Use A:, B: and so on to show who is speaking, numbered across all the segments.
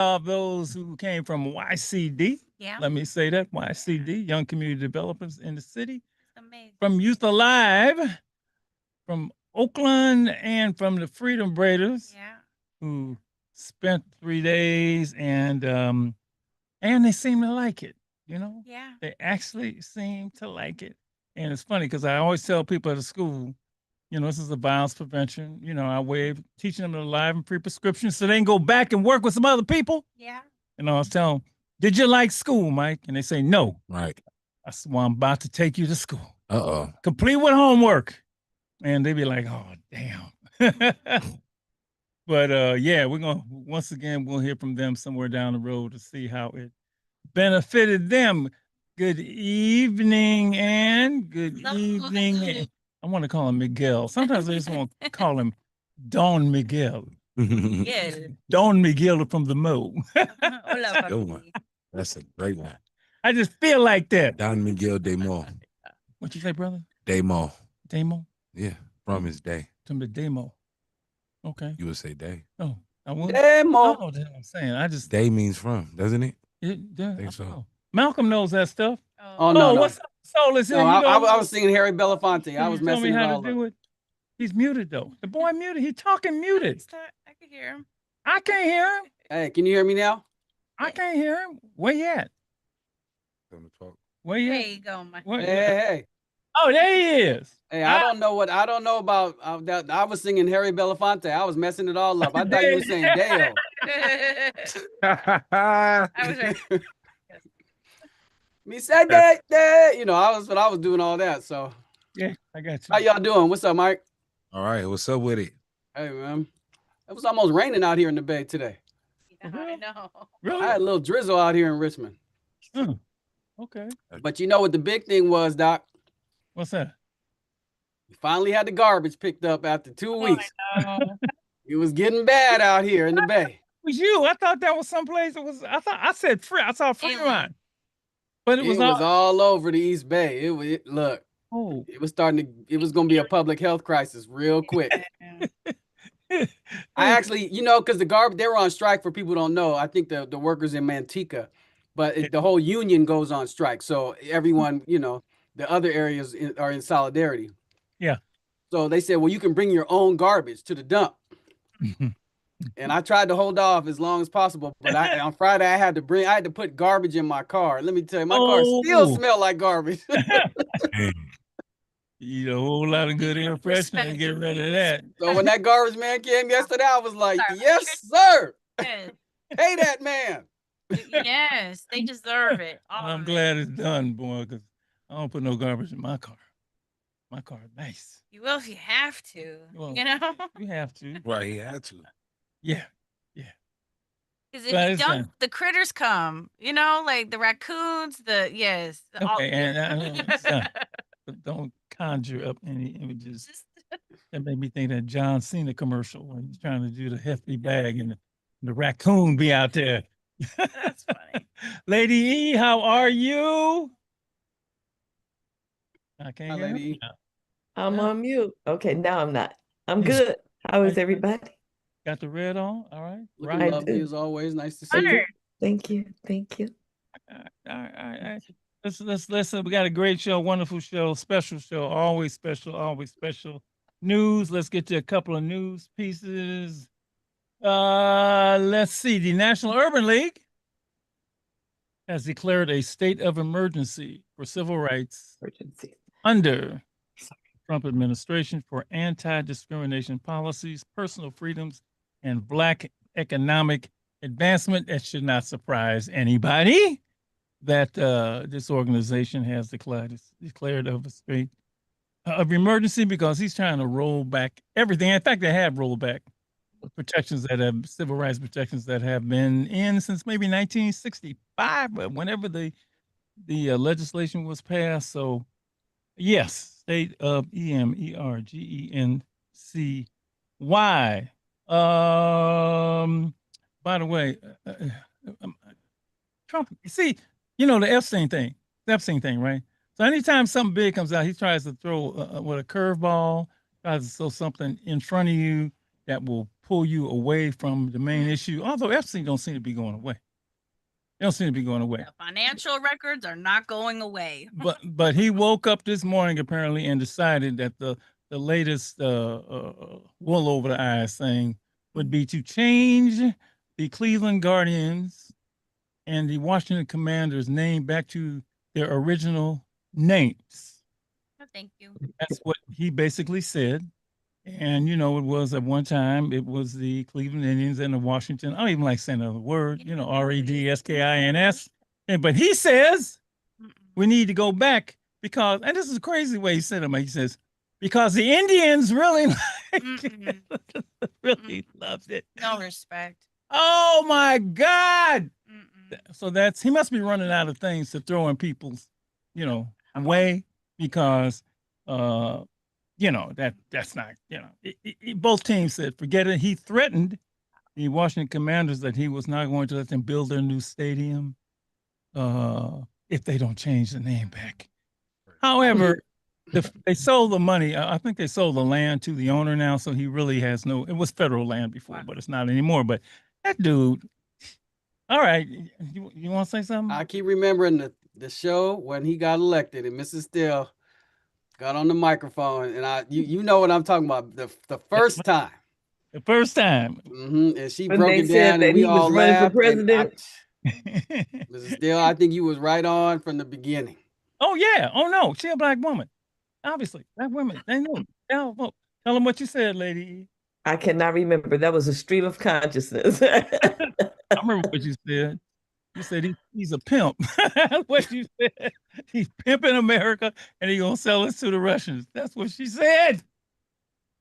A: of those who came from YCD.
B: Yeah.
A: Let me say that YCD, Young Community Developers in the City.
B: Amazing.
A: From Youth Alive, from Oakland, and from the Freedom Braiders,
B: Yeah.
A: who spent 3 days and they seem to like it. You know,
B: Yeah.
A: they actually seem to like it. And it's funny because I always tell people at the school, this is a violence prevention. Our way of teaching them the live and free prescription so they can go back and work with some other people.
B: Yeah.
A: I was telling them, did you like school, Mike? And they say, no.
C: Right.
A: That's why I'm about to take you to school.
C: Uh-oh.
A: Complete with homework. And they be like, oh, damn. But yeah, once again, we'll hear from them somewhere down the road to see how it benefited them. Good evening, and good evening. I want to call him Miguel. Sometimes I just want to call him Don Miguel.
B: Yeah.
A: Don Miguel from the Mo.
B: Hola,
C: Good one.
B: papi.
C: That's a great one.
A: I just feel like that.
C: Don Miguel de Mo.
A: What you say, brother?
C: De Mo.
A: Demo?
C: Yeah, from his day.
A: From the demo. Okay.
C: You would say day.
A: Oh, I would.
D: Demo.
A: Oh, that's what I'm saying. I just.
C: Day means from, doesn't it?
A: Yeah,
C: think so.
A: know. Malcolm knows that stuff.
D: Oh, no, no.
A: What's up, Soulless?
D: No, I was singing Harry Belafonte. I was
A: Tell me
D: messing it
A: how
D: all
A: to
D: up.
A: do it. He's muted though. The boy muted. He talking muted.
B: I can hear him.
A: I can't hear him.
D: Hey, can you hear me now?
A: I can't hear him. Where you at?
C: Tell him to talk.
A: Where you
B: There
A: at?
B: you go, Mike.
A: What?
D: Hey.
A: Oh, there he is.
D: Hey, I don't know about that. I was singing Harry Belafonte. I was messing it all up. I thought you were saying Dale.
B: I was right.
D: Me said that. I was doing all that. So
A: Yeah, I got you.
D: how y'all doing? What's up, Mike?
C: All right, what's up with it?
D: Hey, man. It was almost raining out here in the Bay today.
B: I know.
A: Really?
D: I had a little drizzle out here in Richmond.
A: Okay.
D: But you know what the big thing was, Doc?
A: What's that?
D: We finally had the garbage picked up after 2 weeks.
B: Oh,
D: It was getting bad out here in the Bay.
A: It was you? I thought that was someplace. It was. I said free. I saw Fremont, but it was
D: all over the East Bay. Look.
A: Oh.
D: It was going to be a public health crisis real quick. I actually, because the garbage, they were on strike for people who don't know. I think the workers in Manteca, but the whole union goes on strike. So everyone, the other areas are in solidarity.
A: Yeah.
D: So they said, well, you can bring your own garbage to the dump. And I tried to hold off as long as possible, but on Friday I had to put garbage in my car. Let me tell you, my car still smelled like garbage.
A: Eat a whole lot of good air freshener and get rid of that.
D: So when that garbage man came yesterday, I was like, yes, sir.
B: yes.
D: Pay that man.
B: Yes, they deserve it.
A: I'm glad it's done, boy, because I don't put no garbage in my car. My car is nice.
B: You will if you have to.
A: Well,
B: you know?
A: You have to.
C: Right, he had to.
A: Yeah.
B: Because if you don't, the critters come. Like the raccoons, yes.
A: Okay, but don't conjure up any images. That made me think that John Cena commercial when he's trying to do the hefty bag and the raccoon be out there.
B: That's funny.
A: Lady E, how are you? I can't hear
D: Lady E.
E: I'm on mute. Okay, now I'm not. I'm good. How is everybody?
A: Got the red on? All right.
D: Looking lovely as always. Nice to see you.
E: Thank you.
A: All right. Listen. We got a great show, wonderful show, special show, always special news. Let's get to a couple of news pieces. Let's see. The National Urban League has declared a state of emergency for civil rights under Trump administration for anti-discrimination policies, personal freedoms, and Black economic advancement. That should not surprise anybody that this organization has declared of a state of emergency because he's trying to roll back everything. In fact, they have rolled back civil rights protections that have been in since maybe 1965, but whenever the legislation was passed. So yes, state of emergency. By the way, Trump, see, the Epstein thing, right? So anytime something big comes out, he tries to throw with a curveball, tries to throw something in front of you that will pull you away from the main issue. Although Epstein don't seem to be going away. They don't seem to be going away.
B: The financial records are not going away.
A: But he woke up this morning apparently and decided that the latest wool over the eyes thing would be to change the Cleveland Guardians and the Washington Commanders name back to their original names.
B: No, thank you.
A: That's what he basically said. And, you know, it was at one time, it was the Cleveland Indians and the Washington. I don't even like saying another word, you know, Redskins. But he says we need to go back because, and this is a crazy way he said it. He says, because the Indians really really loved it.
B: No respect.
A: Oh my God. So he must be running out of things to throw in people's, you know, way because, you know, that's not, you know, both teams said, forget it. He threatened the Washington Commanders that he was not going to let them build their new stadium if they don't change the name back. However, they sold the money. I think they sold the land to the owner now. So he really has it was federal land before, but it's not anymore. But that dude, all right. You want to say something?
D: I keep remembering the show when he got elected and Mrs. Steele got on the microphone and you know what I'm talking about. The first time.
A: The first time.
D: And she broke it down and we all laughed. Mrs. Steele, I think you was right on from the beginning.
A: Oh yeah. Oh no. She a black woman. Obviously. Black women. They know. Tell them what you said, Lady.
E: I cannot remember. That was a stream of consciousness.
A: I remember what you said. You said he's a pimp. What you said. He's pimping America and he's gonna sell us to the Russians. That's what she said.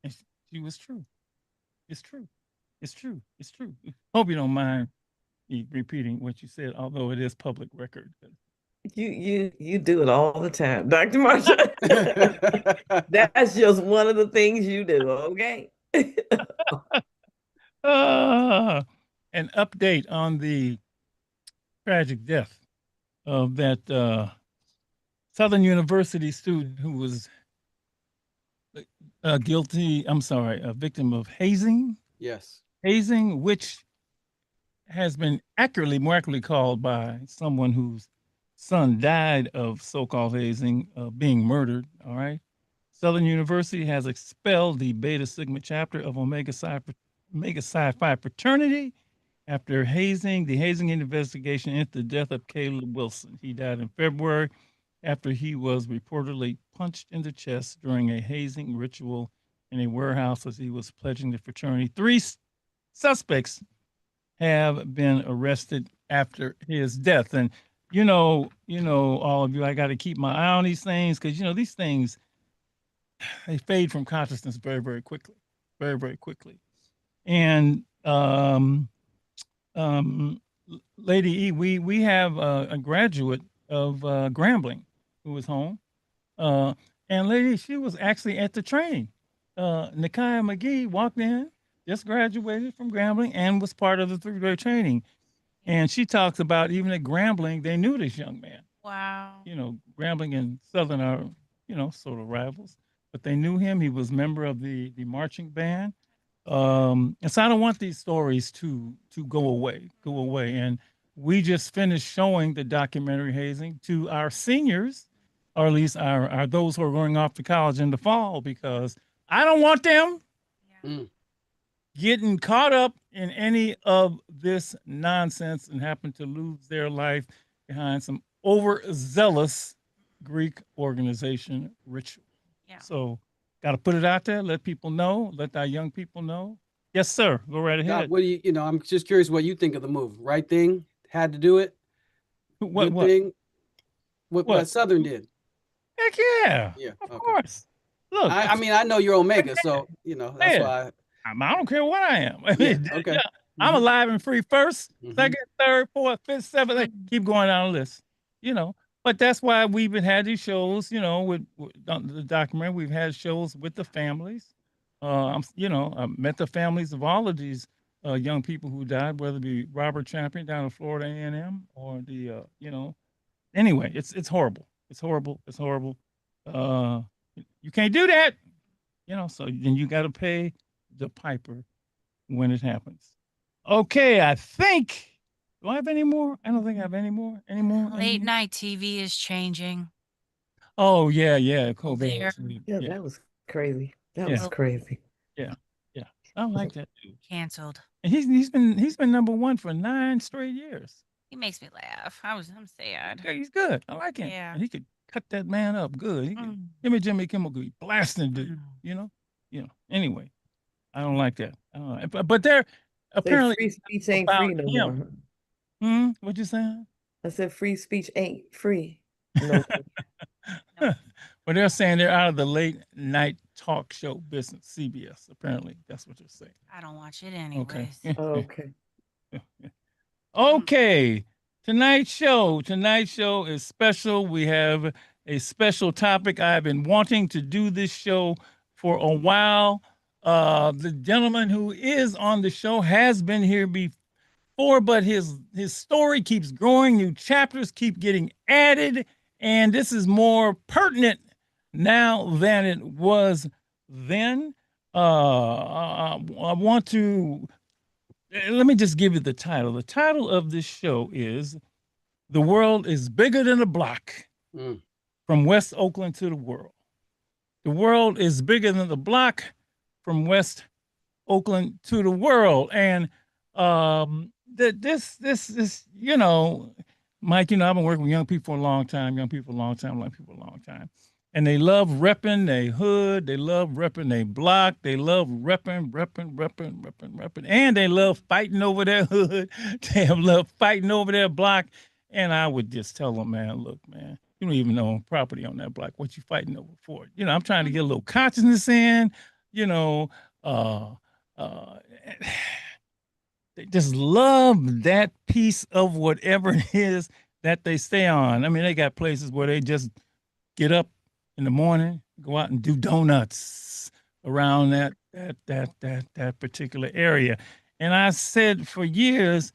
A: And she was true. It's true. It's true. It's true. Hope you don't mind me repeating what you said, although it is public record.
E: You do it all the time, Dr. Marsha. That's just one of the things you do, okay?
A: An update on the tragic death of that Southern University student who was a victim of hazing.
D: Yes.
A: Hazing, which has been more accurately called by someone whose son died of so-called hazing, being murdered, all right? Southern University has expelled the Beta Sigma chapter of Omega Psi Phi fraternity after hazing. The hazing investigation into the death of Caleb Wilson. He died in February after he was reportedly punched in the chest during a hazing ritual in a warehouse as he was pledging the fraternity. 3 suspects have been arrested after his death. And you know, all of you, I got to keep my eye on these things because, you know, these things, they fade from consciousness very, very quickly, very, very quickly. And Lady E, we have a graduate of Grambling who was home. And Lady, she was actually at the training. Nikia McGee walked in, just graduated from Grambling and was part of the 3-day training. And she talks about even at Grambling, they knew this young man.
B: Wow.
A: You know, Grambling and Southern are, you know, sort of rivals, but they knew him. He was a member of the marching band. And so I don't want these stories to go away. And we just finished showing the documentary Hazing to our seniors, or at least our those who are going off to college in the fall, because I don't want them getting caught up in any of this nonsense and happen to lose their life behind some overzealous Greek organization ritual.
B: Yeah.
A: So got to put it out there, let people know, let our young people know. Yes, sir. Go right ahead.
D: Doc, what do you know, I'm just curious what you think of the move. Right thing, had to do it.
A: What
D: thing, what Southern did.
A: Heck yeah.
D: Yeah.
A: Of course. Look,
D: I mean, I know you're Omega, so you know that's why.
A: I don't care what I am.
D: Okay.
A: Yeah, I'm alive and free first, second, third, fourth, fifth, seventh, keep going down the list. You know, but that's why we've been had these shows, you know, with the documentary. We've had shows with the families. You know, I met the families of all of these young people who died, whether it be Robert Champion down in Florida A&M or the, you know, anyway, it's horrible. It's horrible. It's horrible. You can't do that, you know, so then you got to pay the piper when it happens. Okay, I think. Do I have any more? I don't think I have any more. Any more?
B: Late night TV is changing.
A: Oh yeah, yeah.
B: There.
E: Yeah, that was crazy. That
A: Yeah.
E: was crazy.
A: Yeah, yeah. I like that dude.
B: Canceled.
A: And he's been number one for 9 straight years.
B: He makes me laugh. I'm sad.
A: Yeah, he's good. I like him.
B: Yeah.
A: And he could cut that man up good. He could, him and Jimmy Kimmel could be blasting dude. You know. Anyway, I don't like that. I don't like, but they're apparently
E: free speech ain't free no more.
A: What you saying?
E: I said free speech ain't free. No.
A: But they're saying they're out of the late night talk show business. CBS. Apparently, that's what they're saying.
B: I don't watch it anyways.
E: Okay.
A: Okay. Tonight's show is special. We have a special topic. I've been wanting to do this show for a while. The gentleman who is on the show has been here before, but his story keeps growing. New chapters keep getting added, and this is more pertinent now than it was then. I want to let me just give you the title. The title of this show is "The World is Bigger Than a Block." From West Oakland to the World. The world is bigger than the block from West Oakland to the world. And this, Mike, I've been working with young people for a long time, And they love repping their hood. They love repping their block. They love repping. And they love fighting over their hood. They love fighting over their block. And I would just tell them, man, look, man, you don't even own property on that block. What you fighting over for? I'm trying to get a little consciousness in, they just love that piece of whatever it is that they stay on. I mean, they got places where they just get up in the morning, go out and do donuts around that particular area. And I said for years,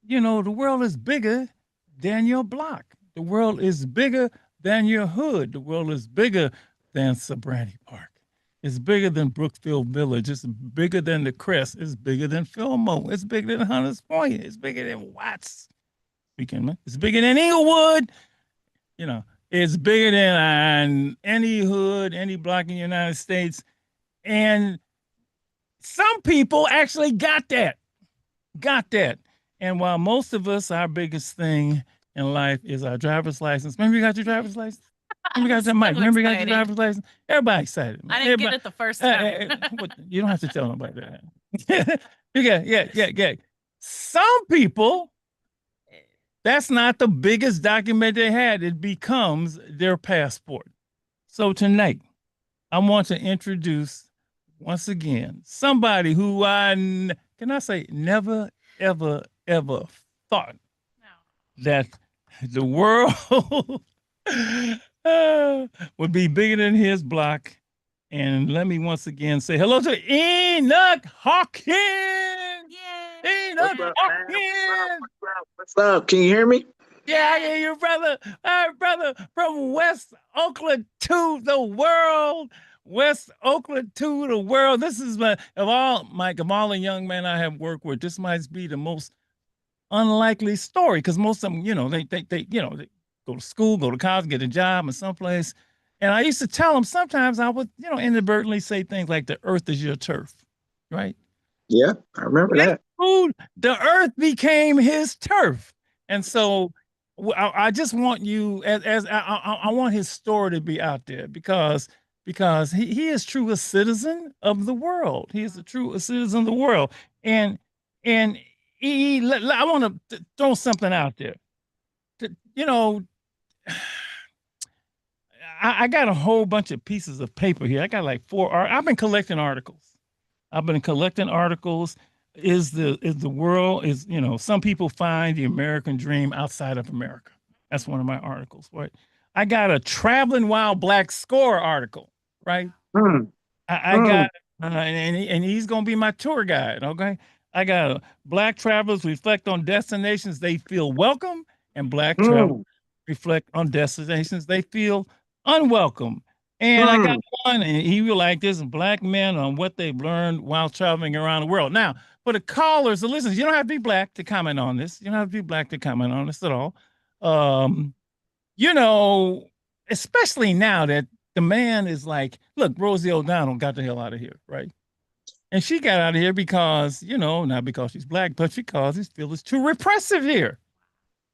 A: the world is bigger than your block. The world is bigger than your hood. The world is bigger than Sobrante Park. It's bigger than Brookfield Village. It's bigger than the Crest. It's bigger than Fillmore. It's bigger than Hunters Point. It's bigger than Watts. It's bigger than Inglewood. It's bigger than any hood, any block in the United States. And some people actually got that. And while most of us, our biggest thing in life is our driver's license. Remember you got your driver's license? Remember you got your driver's license? Everybody excited. Man.
B: I didn't get it the first time.
A: You don't have to tell nobody that. Yeah. Some people, that's not the biggest document they had. It becomes their passport. So tonight, I want to introduce, once again, somebody who never, ever, ever thought that the world would be bigger than his block. And let me once again say hello to Enoch Hawkins.
B: Yay.
A: Enoch Hawkins.
F: What's up? Can you hear me?
A: Yeah, I hear you, brother. Our brother from West Oakland to the world. West Oakland to the world. This is of all the young men I have worked with, this might be the most unlikely story, because most of them, they go to school, go to college, get a job in someplace. And I used to tell them sometimes I would, inadvertently say things like the earth is your turf, right?
F: Yeah, I remember that.
A: The earth became his turf. And so I just want you, I want his story to be out there because he is true a citizen of the world. He is a true citizen of the world. And I want to throw something out there. I got a whole bunch of pieces of paper here. I got like 4. I've been collecting articles. Is the world some people find the American dream outside of America. That's one of my articles. Right. I got a traveling while black score article. Right. I got and he's gonna be my tour guide. Okay. I got black travelers reflect on destinations they feel welcome, and black travelers reflect on destinations they feel unwelcome. And I got one, and he was like this: black men on what they've learned while traveling around the world. Now, for the callers, the listeners, you don't have to be black to comment on this. You don't have to be black to comment on this at all. You know, especially now that the man is like, look, Rosie O'Donnell got the hell out of here, right? And she got out of here because, you know, not because she's black, but because he feels it's too repressive here.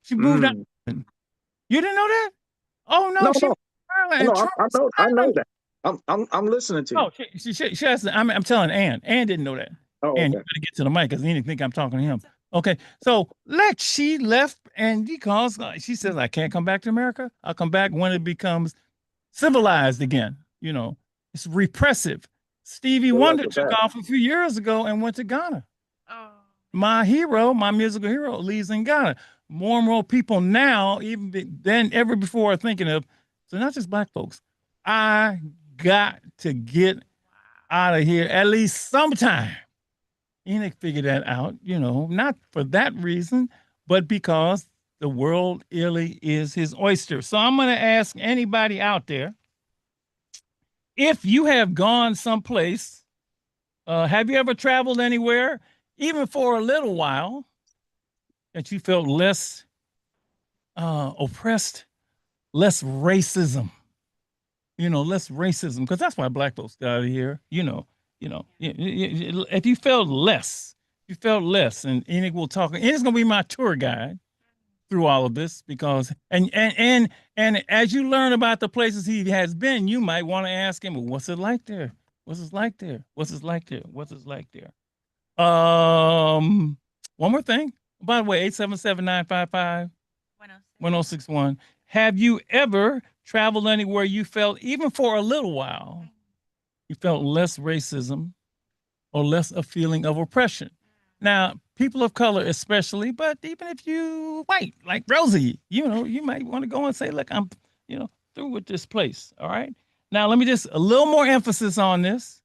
A: She moved out. You didn't know that? Oh no, she.
F: No, I know that. I'm listening to you.
A: Oh, she has to, I'm telling Ann. Ann didn't know that.
F: Oh,
A: And
F: okay.
A: you gotta get to the mic because he didn't think I'm talking to him. Okay, so she left, and because she says I can't come back to America. I'll come back when it becomes civilized again. You know, it's repressive. Stevie Wonder took off a few years ago and went to Ghana.
B: Oh.
A: My hero, my musical hero, lives in Ghana. More and more people now, even than ever before, are thinking of, so not just black folks. I got to get out of here at least sometime. Enoch figured that out, you know, not for that reason, but because the world really is his oyster. So I'm going to ask anybody out there, if you have gone someplace, have you ever traveled anywhere, even for a little while, that you felt less oppressed, less racism? You know, less racism, because that's why black folks got out of here. You know, if you felt less, and Enoch will talk. Enoc's gonna be my tour guide through all of this, because and as you learn about the places he has been, you might want to ask him, well, what's it like there? What's it like there? What's it like there? What's it like there? One more thing. By the way, 877-955-1061. Have you ever traveled anywhere you felt, even for a little while, you felt less racism or less a feeling of oppression? Now, people of color especially, but even if you white, like Rosie, you know, you might want to go and say, look, I'm, you know, through with this place. All right. Now, let me just, a little more emphasis on this.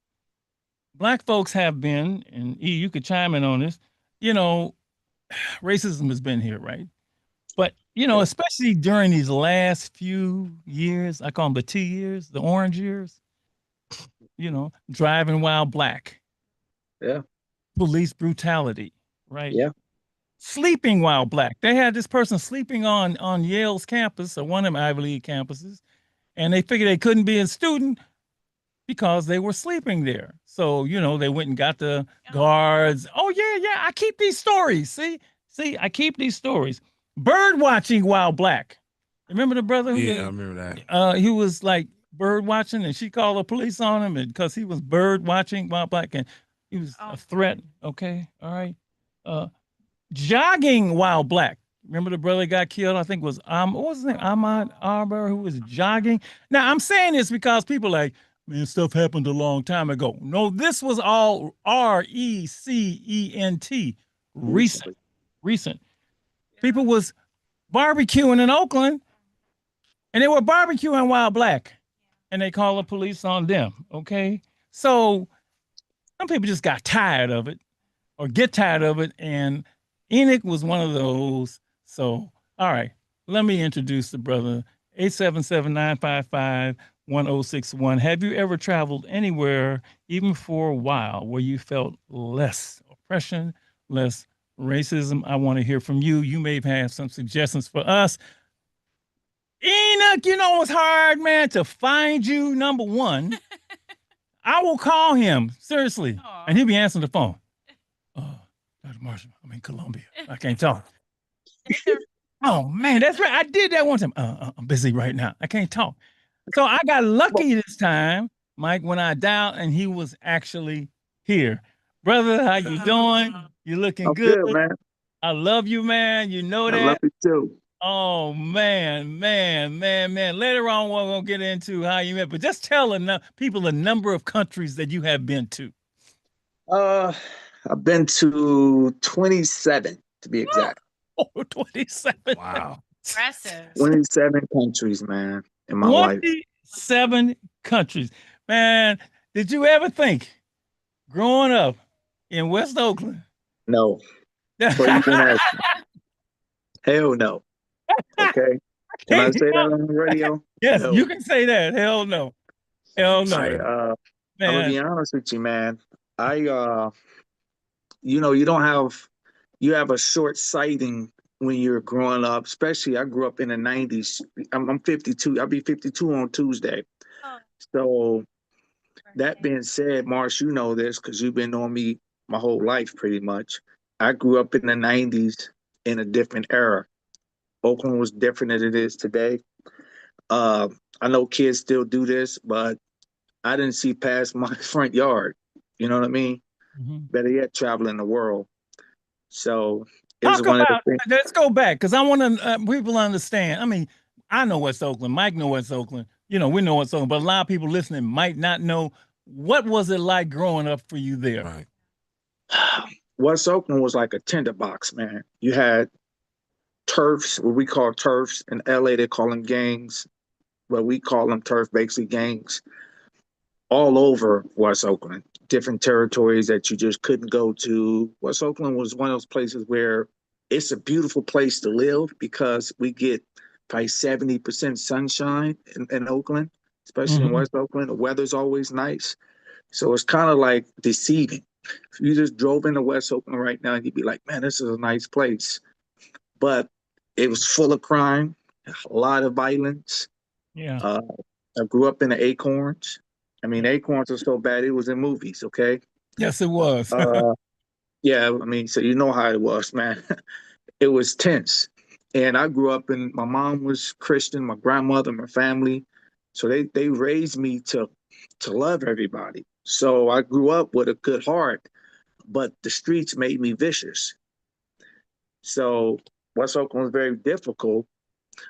A: Black folks have been, and E, you could chime in on this, you know, racism has been here, right? But, you know, especially during these last few years, I call them the 2 years, the orange years, you know, driving while black.
F: Yeah.
A: Police brutality, right?
F: Yeah.
A: Sleeping while black. They had this person sleeping on Yale's campus, or one of them Ivy League campuses, and they figured they couldn't be a student because they were sleeping there. So, you know, they went and got the guards. Oh, yeah, I keep these stories. See, I keep these stories. Bird watching while black. Remember the brother?
C: Yeah, I remember that.
A: He was like bird watching, and she called the police on him because he was bird watching while black, and he was a threat. Okay, all right. Jogging while black. Remember the brother got killed? I think it was what was his name? Ahmad Arbor, who was jogging. Now I'm saying this because people like, man, stuff happened a long time ago. No, this was all recent, recent. People was barbecuing in Oakland, and they were barbecuing while black, and they called the police on them. Okay, so some people just got tired of it, or get tired of it, and Enoch was one of those. So, all right, let me introduce the brother. 877-955-1061. Have you ever traveled anywhere, even for a while, where you felt less oppression, less racism? I want to hear from you. You may have some suggestions for us. Enoch, you know it's hard, man, to find you, number one. I will call him, seriously, and he'll be answering the phone. Dr. Marshall, I'm in Colombia. I can't talk. Oh, man, that's right. I did that one time. I'm busy right now. I can't talk. So I got lucky this time, Mike, when I dialed and he was actually here. Brother, how you doing? You looking good,
F: man.
A: I love you, man. You know that.
F: I love you too.
A: Oh, man. Later on, we're going to get into how you met, but just tell people the number of countries that you have been to.
F: I've been to 27, to be exact.
A: Oh, 27.
C: Wow.
B: Impressive.
F: 27 countries, man, in my life.
A: 27 countries. Man, did you ever think growing up in West Oakland?
F: No. Hell no. Okay. Can I say that on the radio?
A: Yes,
F: No.
A: you can say that. Hell no. Hell no,
F: I'm gonna
A: man.
F: be honest with you, man. You don't have a short sighting when you're growing up. Especially, I grew up in the '90s. I'm 52. I'll be 52 on Tuesday.
B: Oh,
F: So that being said, Marsh, you know this because you've been on me my whole life, pretty much. I grew up in the '90s in a different era. Oakland was different than it is today. Uh, I know kids still do this, but I didn't see past my front yard. You know what I mean? Better yet, traveling the world. So it was
A: Talk
F: one of the
A: about.
F: things.
A: Let's go back because I want to people understand. I mean, I know West Oakland. Mike know West Oakland. You know, we know West Oakland, but a lot of people listening might not know. What was it like growing up for you there?
C: Right.
F: West Oakland was like a tinderbox, man. You had turfs, what we call turfs. In LA, they call them gangs, but we call them turf, basically gangs, all over West Oakland. Different territories that you just couldn't go to. West Oakland was one of those places where it's a beautiful place to live because we get probably 70% sunshine in Oakland, especially in West Oakland. The weather's always nice. So it's kind of like deceiving. If you just drove into West Oakland right now, you'd be like, man, this is a nice place. But it was full of crime, a lot of violence.
A: Yeah.
F: I grew up in the Acorns. I mean, Acorns was so bad, it was in movies, okay?
A: Yes, it was.
F: Yeah, I mean, so you know how it was, man. It was tense. And I grew up my mom was Christian, my grandmother, my family. So they raised me to love everybody. So I grew up with a good heart, but the streets made me vicious. So West Oakland was very difficult,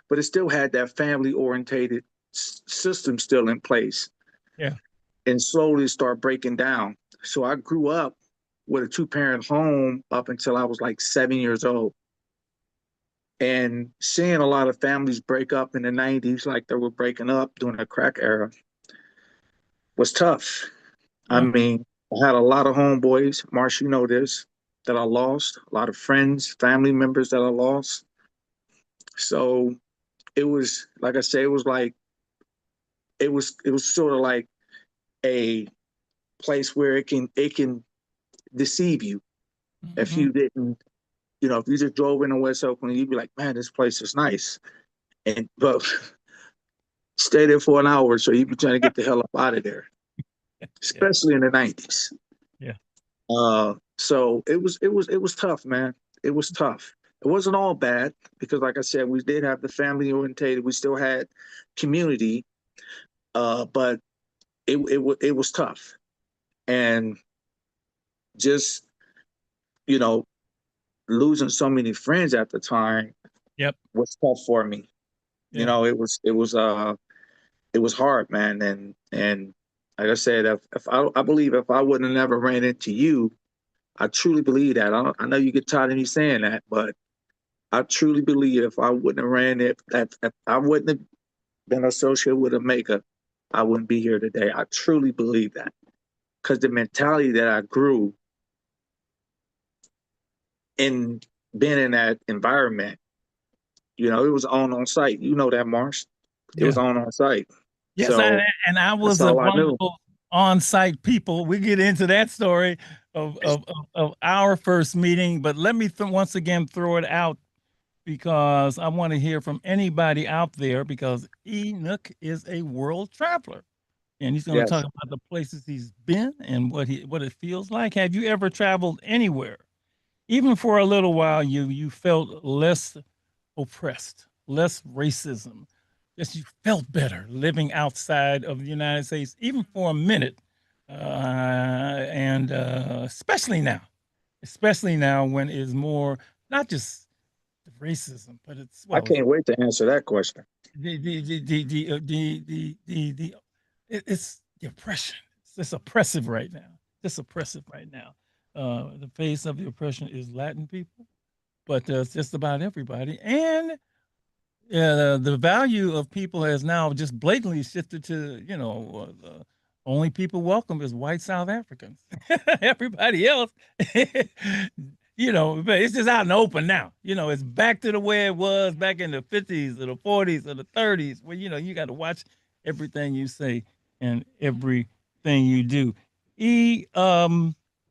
F: but it still had that family orientated system still in place.
A: Yeah.
F: And slowly start breaking down. So I grew up with a 2-parent home up until I was like 7 years old. And seeing a lot of families break up in the '90s, like they were breaking up during the crack era, was tough.
A: Yeah.
F: I mean, I had a lot of homeboys, Marsh, you know this, that I lost, a lot of friends, family members that I lost. So it was, like I say, it was sort of like a place where it can deceive you. If you didn't, if you just drove into West Oakland, you'd be like, man, this place is nice. But stay there for an hour, so you'd be trying to get the hell up out of there, especially in the '90s.
A: Yeah.
F: So it was tough, man. It was tough. It wasn't all bad because, like I said, we did have the family orientated. We still had community, but it was tough, and just losing so many friends at the time.
A: Yep.
F: Was tough for me.
A: Yeah.
F: It was hard, man. And like I said, if I believe if I wouldn't have never ran into you, I truly believe that. I know you get tired of me saying that, but I truly believe if I wouldn't have ran it, if I wouldn't have been associated with a maker, I wouldn't be here today. I truly believe that. Because the mentality that I grew in being in that environment, it was on site. You know that, Marsh. It was on site.
A: Yes,
F: so
A: I was
F: that's all
A: one
F: I knew.
A: of those on-site people. We get into that story of our first meeting, but let me once again throw it out because I want to hear from anybody out there because Enoch is a world traveler. And he's going to talk about the places he's been and what it feels like. Have you ever traveled anywhere, even for a little while, you felt less oppressed, less racism, just you felt better living outside of the United States, even for a minute, and especially now when it's more not just racism, but it's
F: I can't wait to answer that question.
A: It's the oppression. It's oppressive right now. It's oppressive right now. The face of the oppression is Latin people, but it's just about everybody. And the value of people has now just blatantly shifted to, the only people welcome is white South Africans. Everybody else, it's just out in the open now. It's back to the way it was back in the 50s or the 40s or the 30s where, you got to watch everything you say. in everything you do.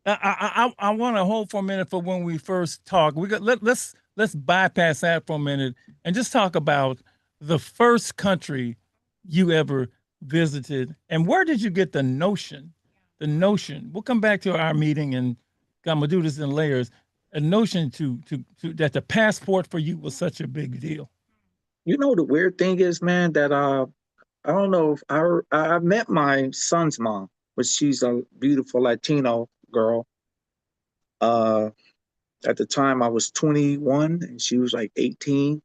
A: I want to hold for a minute for when we first talk. Let's bypass that for a minute and just talk about the first country you ever visited and where did you get the notion? We'll come back to our meeting and I'm gonna do this in layers. A notion to that the passport for you was such a big deal.
F: You know, the weird thing is, man, that I don't know if I met my son's mom, but she's a beautiful Latino girl. At the time I was 21 and she was like 18.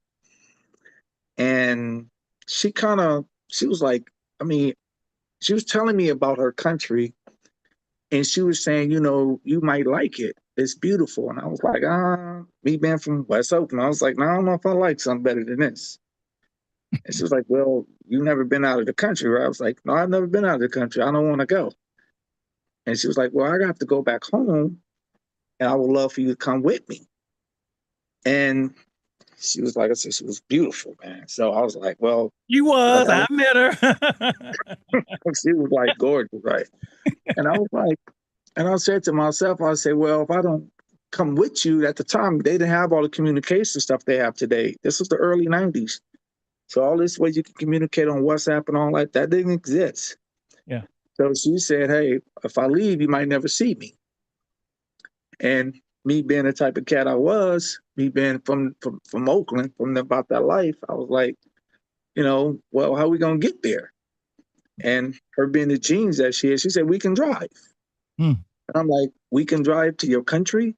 F: And she was like, I mean, she was telling me about her country and she was saying, you know, you might like it. It's beautiful. And I was like, me being from West Oakland, I was like, no, I don't know if I like something better than this. And she was like, well, you never been out of the country, right? I was like, no, I've never been out of the country. I don't want to go. And she was like, well, I have to go back home and I would love for you to come with me. And she was like, I said, she was beautiful, man. So I was like, well.
A: You was, I met her.
F: She was like gorgeous, right? And I was like, and I said to myself, I said, well, if I don't come with you, at the time, they didn't have all the communication stuff they have today. This was the early 90s. So all this way you can communicate on WhatsApp and all that didn't exist.
A: Yeah.
F: So she said, hey, if I leave, you might never see me. And me being the type of cat I was, me being from Oakland, from about that life, I was like, you know, well, how are we going to get there? And her being the genes that she is, she said, we can drive. And I'm like, we can drive to your country?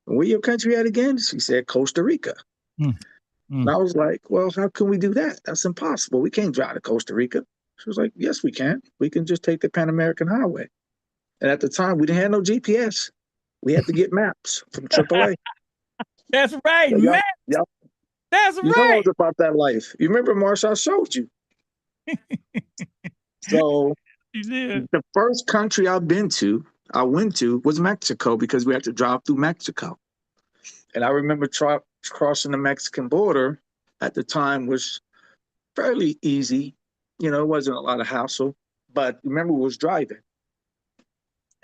F: Where your country at again? She said, Costa Rica. And I was like, well, how can we do that? That's impossible. We can't drive to Costa Rica. She was like, yes, we can. We can just take the Pan American Highway. And at the time, we didn't have no GPS. We had to get maps from AAA.
A: That's right,
F: so
A: maps. That's
F: you
A: right.
F: know about that life. You remember, Marsha, I showed you. So
A: you did.
F: The first country I went to was Mexico because we had to drive through Mexico. And I remember crossing the Mexican border at the time was fairly easy. You know, it wasn't a lot of hassle, but remember we was driving.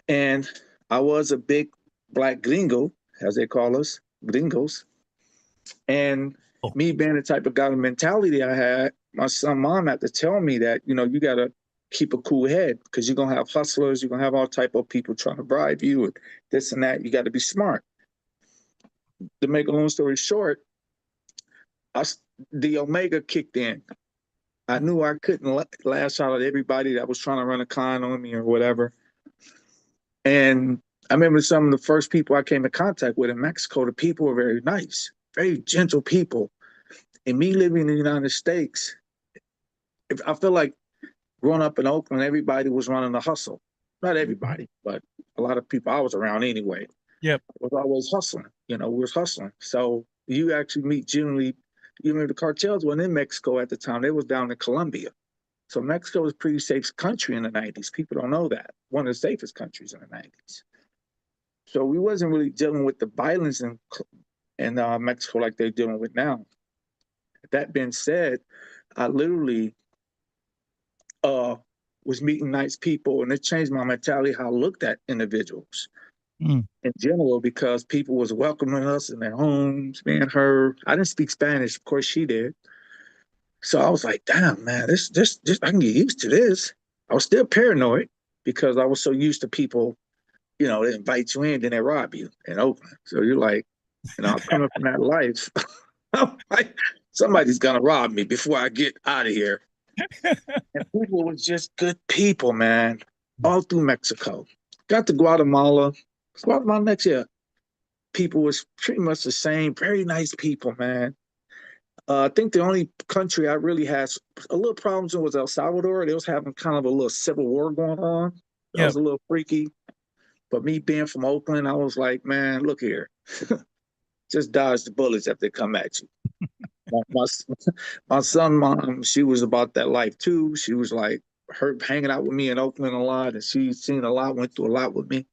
F: And I was a big black gringo, as they call us, gringos. And me being the type of guy mentality I had, my son mom had to tell me that, you know, you got to keep a cool head because you're going to have hustlers, you're going to have all type of people trying to bribe you and this and that. You got to be smart. To make a long story short, the Omega kicked in. I knew I couldn't lash out at everybody that was trying to run a con on me or whatever. And I remember some of the first people I came in contact with in Mexico, the people were very nice, very gentle people. And me living in the United States, I feel like growing up in Oakland, everybody was running the hustle. Not everybody, but a lot of people I was around anyway.
A: Yep.
F: Was always hustling. You know, we was hustling. So you actually meet generally, you know, the cartels weren't in Mexico at the time. They was down in Colombia. So Mexico was a pretty safe country in the 90s. People don't know that. One of the safest countries in the 90s. So we wasn't really dealing with the violence in Mexico like they're dealing with now. That being said, I literally was meeting nice people, and it changed my mentality, how I looked at individuals in general, because people was welcoming us in their homes, me and her. I didn't speak Spanish, of course she did. So I was like, damn, man, this I can get used to this. I was still paranoid because I was so used to people, you know, they invite you in, then they rob you in Oakland. So you're like, you know, I'm coming from that life. I'm like, somebody's gonna rob me before I get out of here. And people were just good people, man, all through Mexico. Got to Guatemala next year. People was pretty much the same, very nice people, man. I think the only country I really had a little problems with was El Salvador. They was having kind of a little civil war going on. That was a little freaky. But me being from Oakland, I was like, man, look here. Just dodge the bullets if they come at you. My son mom, she was about that life too. She was like her hanging out with me in Oakland a lot, and she'd seen a lot, went through a lot with me.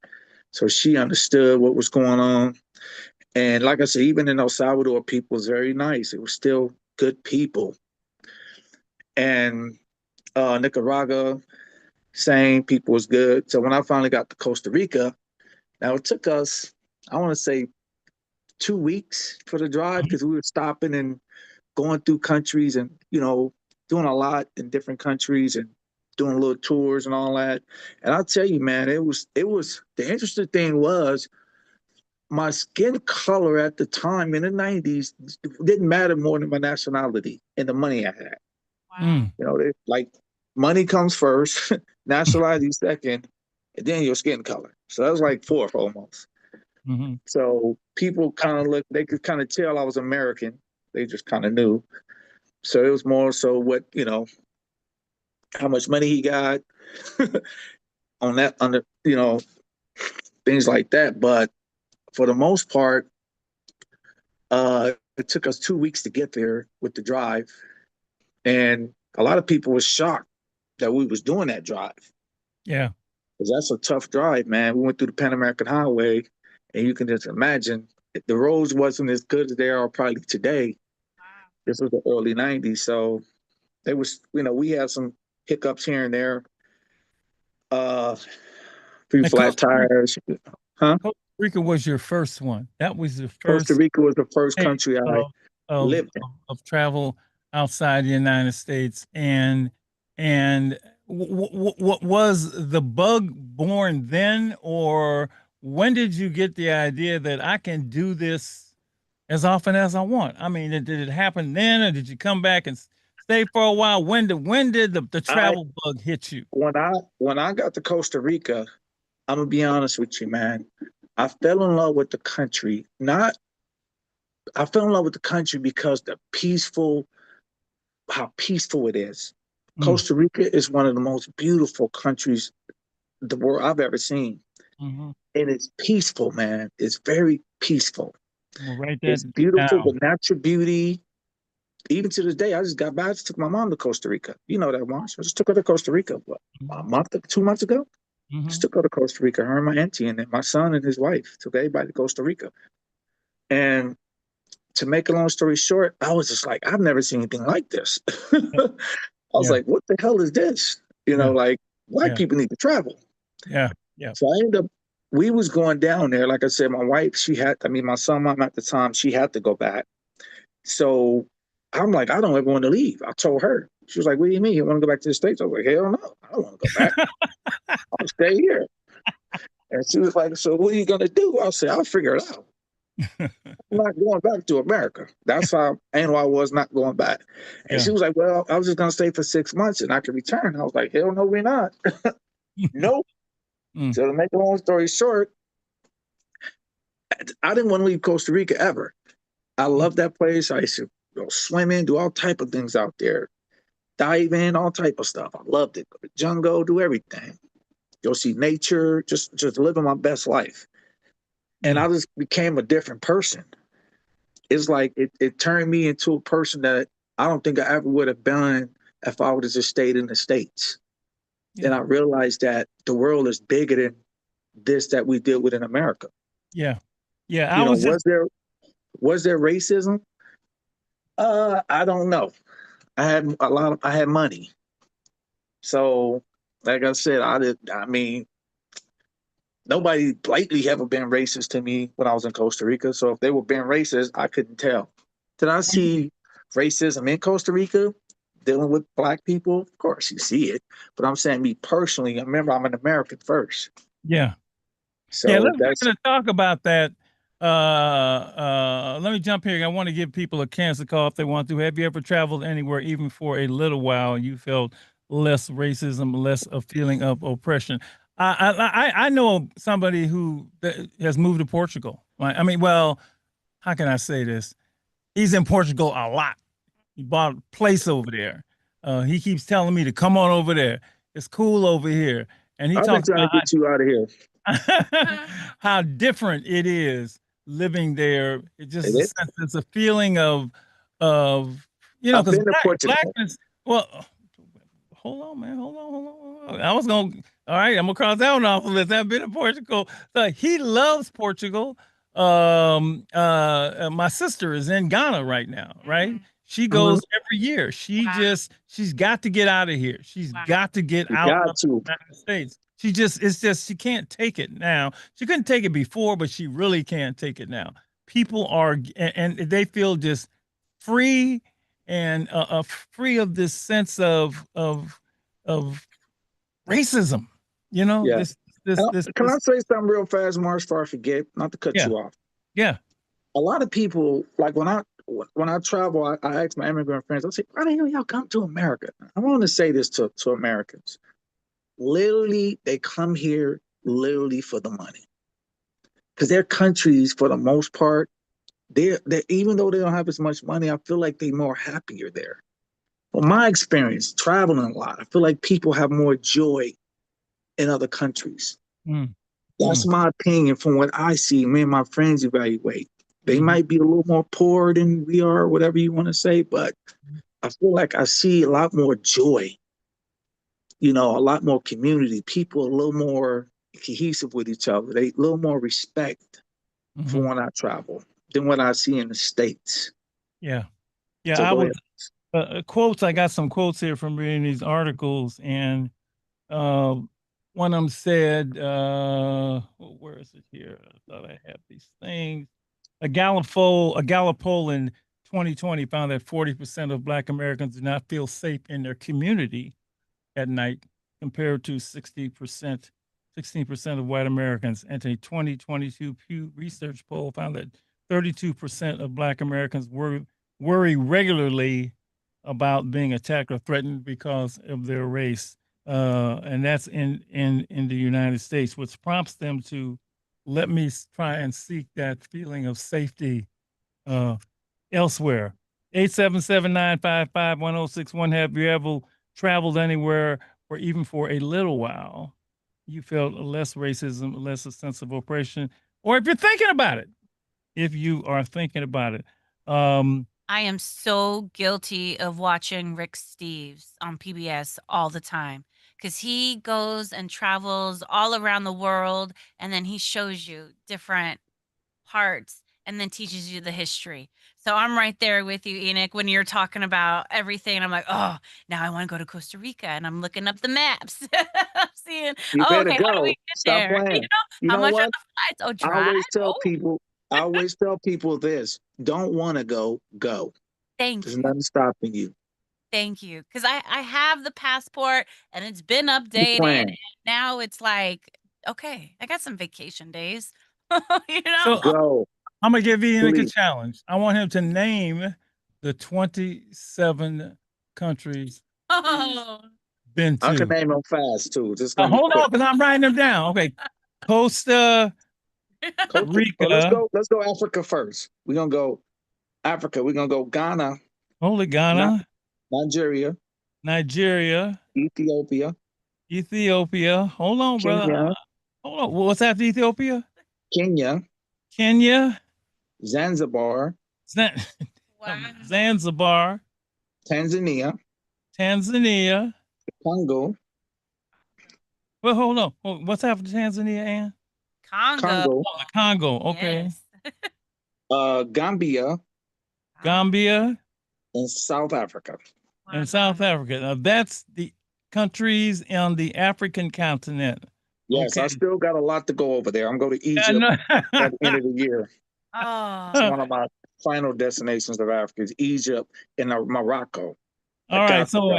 F: So she understood what was going on. And like I said, even in El Salvador, people was very nice. It was still good people. And Nicaragua, same. People was good. So when I finally got to Costa Rica, now it took us, I want to say, 2 weeks for the drive because we were stopping and going through countries and doing a lot in different countries and doing little tours and all that. And I'll tell you, man, it was the interesting thing was my skin color at the time in the 90s didn't matter more than my nationality and the money I had.
B: Wow.
F: Like money comes first, nationality second, and then your skin color. So that was like fourth almost.
A: Mm-hmm.
F: So people kind of they could kind of tell I was American. They just kind of knew. So it was more so what, how much money he got on that, things like that. But for the most part, it took us 2 weeks to get there with the drive. And a lot of people were shocked that we was doing that drive.
A: Yeah.
F: Because that's a tough drive, man. We went through the Pan American Highway, and you can just imagine if the roads wasn't as good as they are probably today. This was the early 90s. So they was, we had some hiccups here and there. Few flat tires. Huh?
A: Costa Rica was your first one. That was the first.
F: Costa Rica was the first country I lived in.
A: Of travel outside the United States. And what was the bug born then, or when did you get the idea that I can do this as often as I want? I mean, did it happen then, or did you come back and stay for a while? When did the travel bug hit you?
F: When I got to Costa Rica, I'm gonna be honest with you, man. I fell in love with the country. I fell in love with the country because how peaceful it is. Costa Rica is one of the most beautiful countries the world I've ever seen.
A: Mm-hmm.
F: And it's peaceful, man. It's very peaceful.
A: Well, it's
F: beautiful, the natural beauty. Even to this day, I just took my mom to Costa Rica. You know that, Marsh. I just took her to Costa Rica, a month, 2 months ago? Just took her to Costa Rica, her and my auntie, and then my son and his wife took everybody to Costa Rica. And to make a long story short, I was just like, I've never seen anything like this. I was like, what the hell is this? Like black people need to travel.
A: Yeah.
F: So I ended up, we was going down there. Like I said, my wife, my son, mom at the time, she had to go back. So I'm like, I don't ever want to leave. I told her. She was like, what do you mean? You want to go back to the States? I was like, hell no, I don't want to go back. I'll stay here. And she was like, so what are you going to do? I said, I'll figure it out. I'm not going back to America. That's how I was not going back. And she was like, well, I was just going to stay for 6 months and I could return. I was like, hell no, we're not. Nope. So to make a long story short, I didn't want to leave Costa Rica ever. I love that place. I used to go swimming, do all type of things out there. Dive in, all type of stuff. I loved it. Go to the jungle, do everything. Go see nature, just living my best life. And I just became a different person. It's like it turned me into a person that I don't think I ever would have been if I would have just stayed in the States. And I realized that the world is bigger than this that we deal with in America.
A: Yeah.
F: Was there racism? I don't know. I had money. So, like I said, nobody lately ever been racist to me when I was in Costa Rica. So if they were being racist, I couldn't tell. Did I see racism in Costa Rica dealing with black people? Of course, you see it. But I'm saying me personally, remember I'm an American first.
A: Yeah.
F: So
A: let's talk about that. Let me jump here. I want to give people a chance to call if they want to. Have you ever traveled anywhere, even for a little while, and you felt less racism, less a feeling of oppression? I know somebody who has moved to Portugal. I mean, well, how can I say this? He's in Portugal a lot. He bought a place over there. He keeps telling me to come on over there. It's cool over here. And
F: I've been trying to get you out of here.
A: How different it is living there. It's a feeling of because blackness. Well, hold on, man. Hold on. I was all right, I'm gonna cross that one off the list. I've been to Portugal. So he loves Portugal. My sister is in Ghana right now, right?
B: Mhm.
A: She goes every year. She's got to get out of here. She's
B: Wow.
A: got to get
F: You
A: out
F: got
A: of
F: to.
A: the United States. She can't take it now. She couldn't take it before, but she really can't take it now. People are, and they feel just free and free of this sense of racism. You know,
F: Yeah. Can I say something real fast, Marsh, before I forget? Not to cut
A: Yeah.
F: you off.
A: Yeah.
F: A lot of people, like when I travel, I ask my immigrant friends, I say, why the hell y'all come to America? I want to say this to Americans. Literally, they come here literally for the money. Because their countries, for the most part, they're even though they don't have as much money, I feel like they're more happier there. From my experience, traveling a lot, I feel like people have more joy in other countries.
A: Mm.
F: That's my opinion from what I see. Me and my friends evaluate. They might be a little more poor than we are, whatever you want to say, but I feel like I see a lot more joy, a lot more community, people a little more cohesive with each other. They a little more respect for when I travel than what I see in the States.
A: Yeah. Yeah.
F: So
A: I was quotes. I got some quotes here from reading these articles, and one of them said, where is it here? I thought I had these things. A Gallup poll in 2020 found that 40% of Black Americans do not feel safe in their community at night, compared to 16% of white Americans. And a 2022 Pew Research poll found that 32% of Black Americans worry regularly about being attacked or threatened because of their race. And that's in the United States, which prompts them to let me try and seek that feeling of safety elsewhere. 877-955-1061. Have you ever traveled anywhere or even for a little while you felt less racism, less a sense of oppression, or if you're thinking about it, if you are thinking about it?
B: I am so guilty of watching Rick Steves on PBS all the time, because he goes and travels all around the world, and then he shows you different parts and then teaches you the history. So I'm right there with you, Enoch, when you're talking about everything. And I'm like, oh, now I want to go to Costa Rica, and I'm looking up the maps. I'm seeing,
F: You
B: oh,
F: better
B: okay, how do we
F: go.
B: get
F: Stop
B: there?
F: playing. You
B: How
F: know
B: much are
F: what?
B: the flights? Oh,
F: I
B: drive.
F: always tell people this: don't want to go.
B: Thank
F: There's
B: you.
F: nothing stopping you.
B: Thank you. Because I have the passport, and it's been
F: Keep
B: updated.
F: playing.
B: And now it's like, okay, I got some vacation days.
A: So
F: Go.
A: I'm gonna give Enoch a
F: Please.
A: challenge. I want him to name the 27 countries
B: Oh.
A: been
F: I can
A: to.
F: name them fast too. Just gonna be
A: Hold
F: quick.
A: on, because I'm writing them down. Okay, Costa Rica.
F: Let's go Africa first. We're gonna go Africa. We're gonna go Ghana,
A: Holy Ghana,
F: Nigeria,
A: Nigeria,
F: Ethiopia,
A: Ethiopia. Hold on, brother.
F: Kenya,
A: Hold on. What's after Ethiopia?
F: Kenya,
A: Kenya,
F: Zanzibar,
B: Wow.
A: Zanzibar,
F: Tanzania,
A: Tanzania.
F: Congo,
A: Well, hold on. What's after Tanzania, Ann?
B: Congo.
A: Oh, the Congo. Okay.
B: Yes.
F: Gambia,
A: Gambia
F: and South Africa.
A: and South Africa. Now, that's the countries on the African continent.
F: Yes,
A: Okay.
F: I still got a lot to go over there. I'm going to
A: I
F: Egypt
A: know.
F: at the end of the year.
B: Oh.
F: It's one of my final destinations of Africa is Egypt and Morocco.
A: All right, so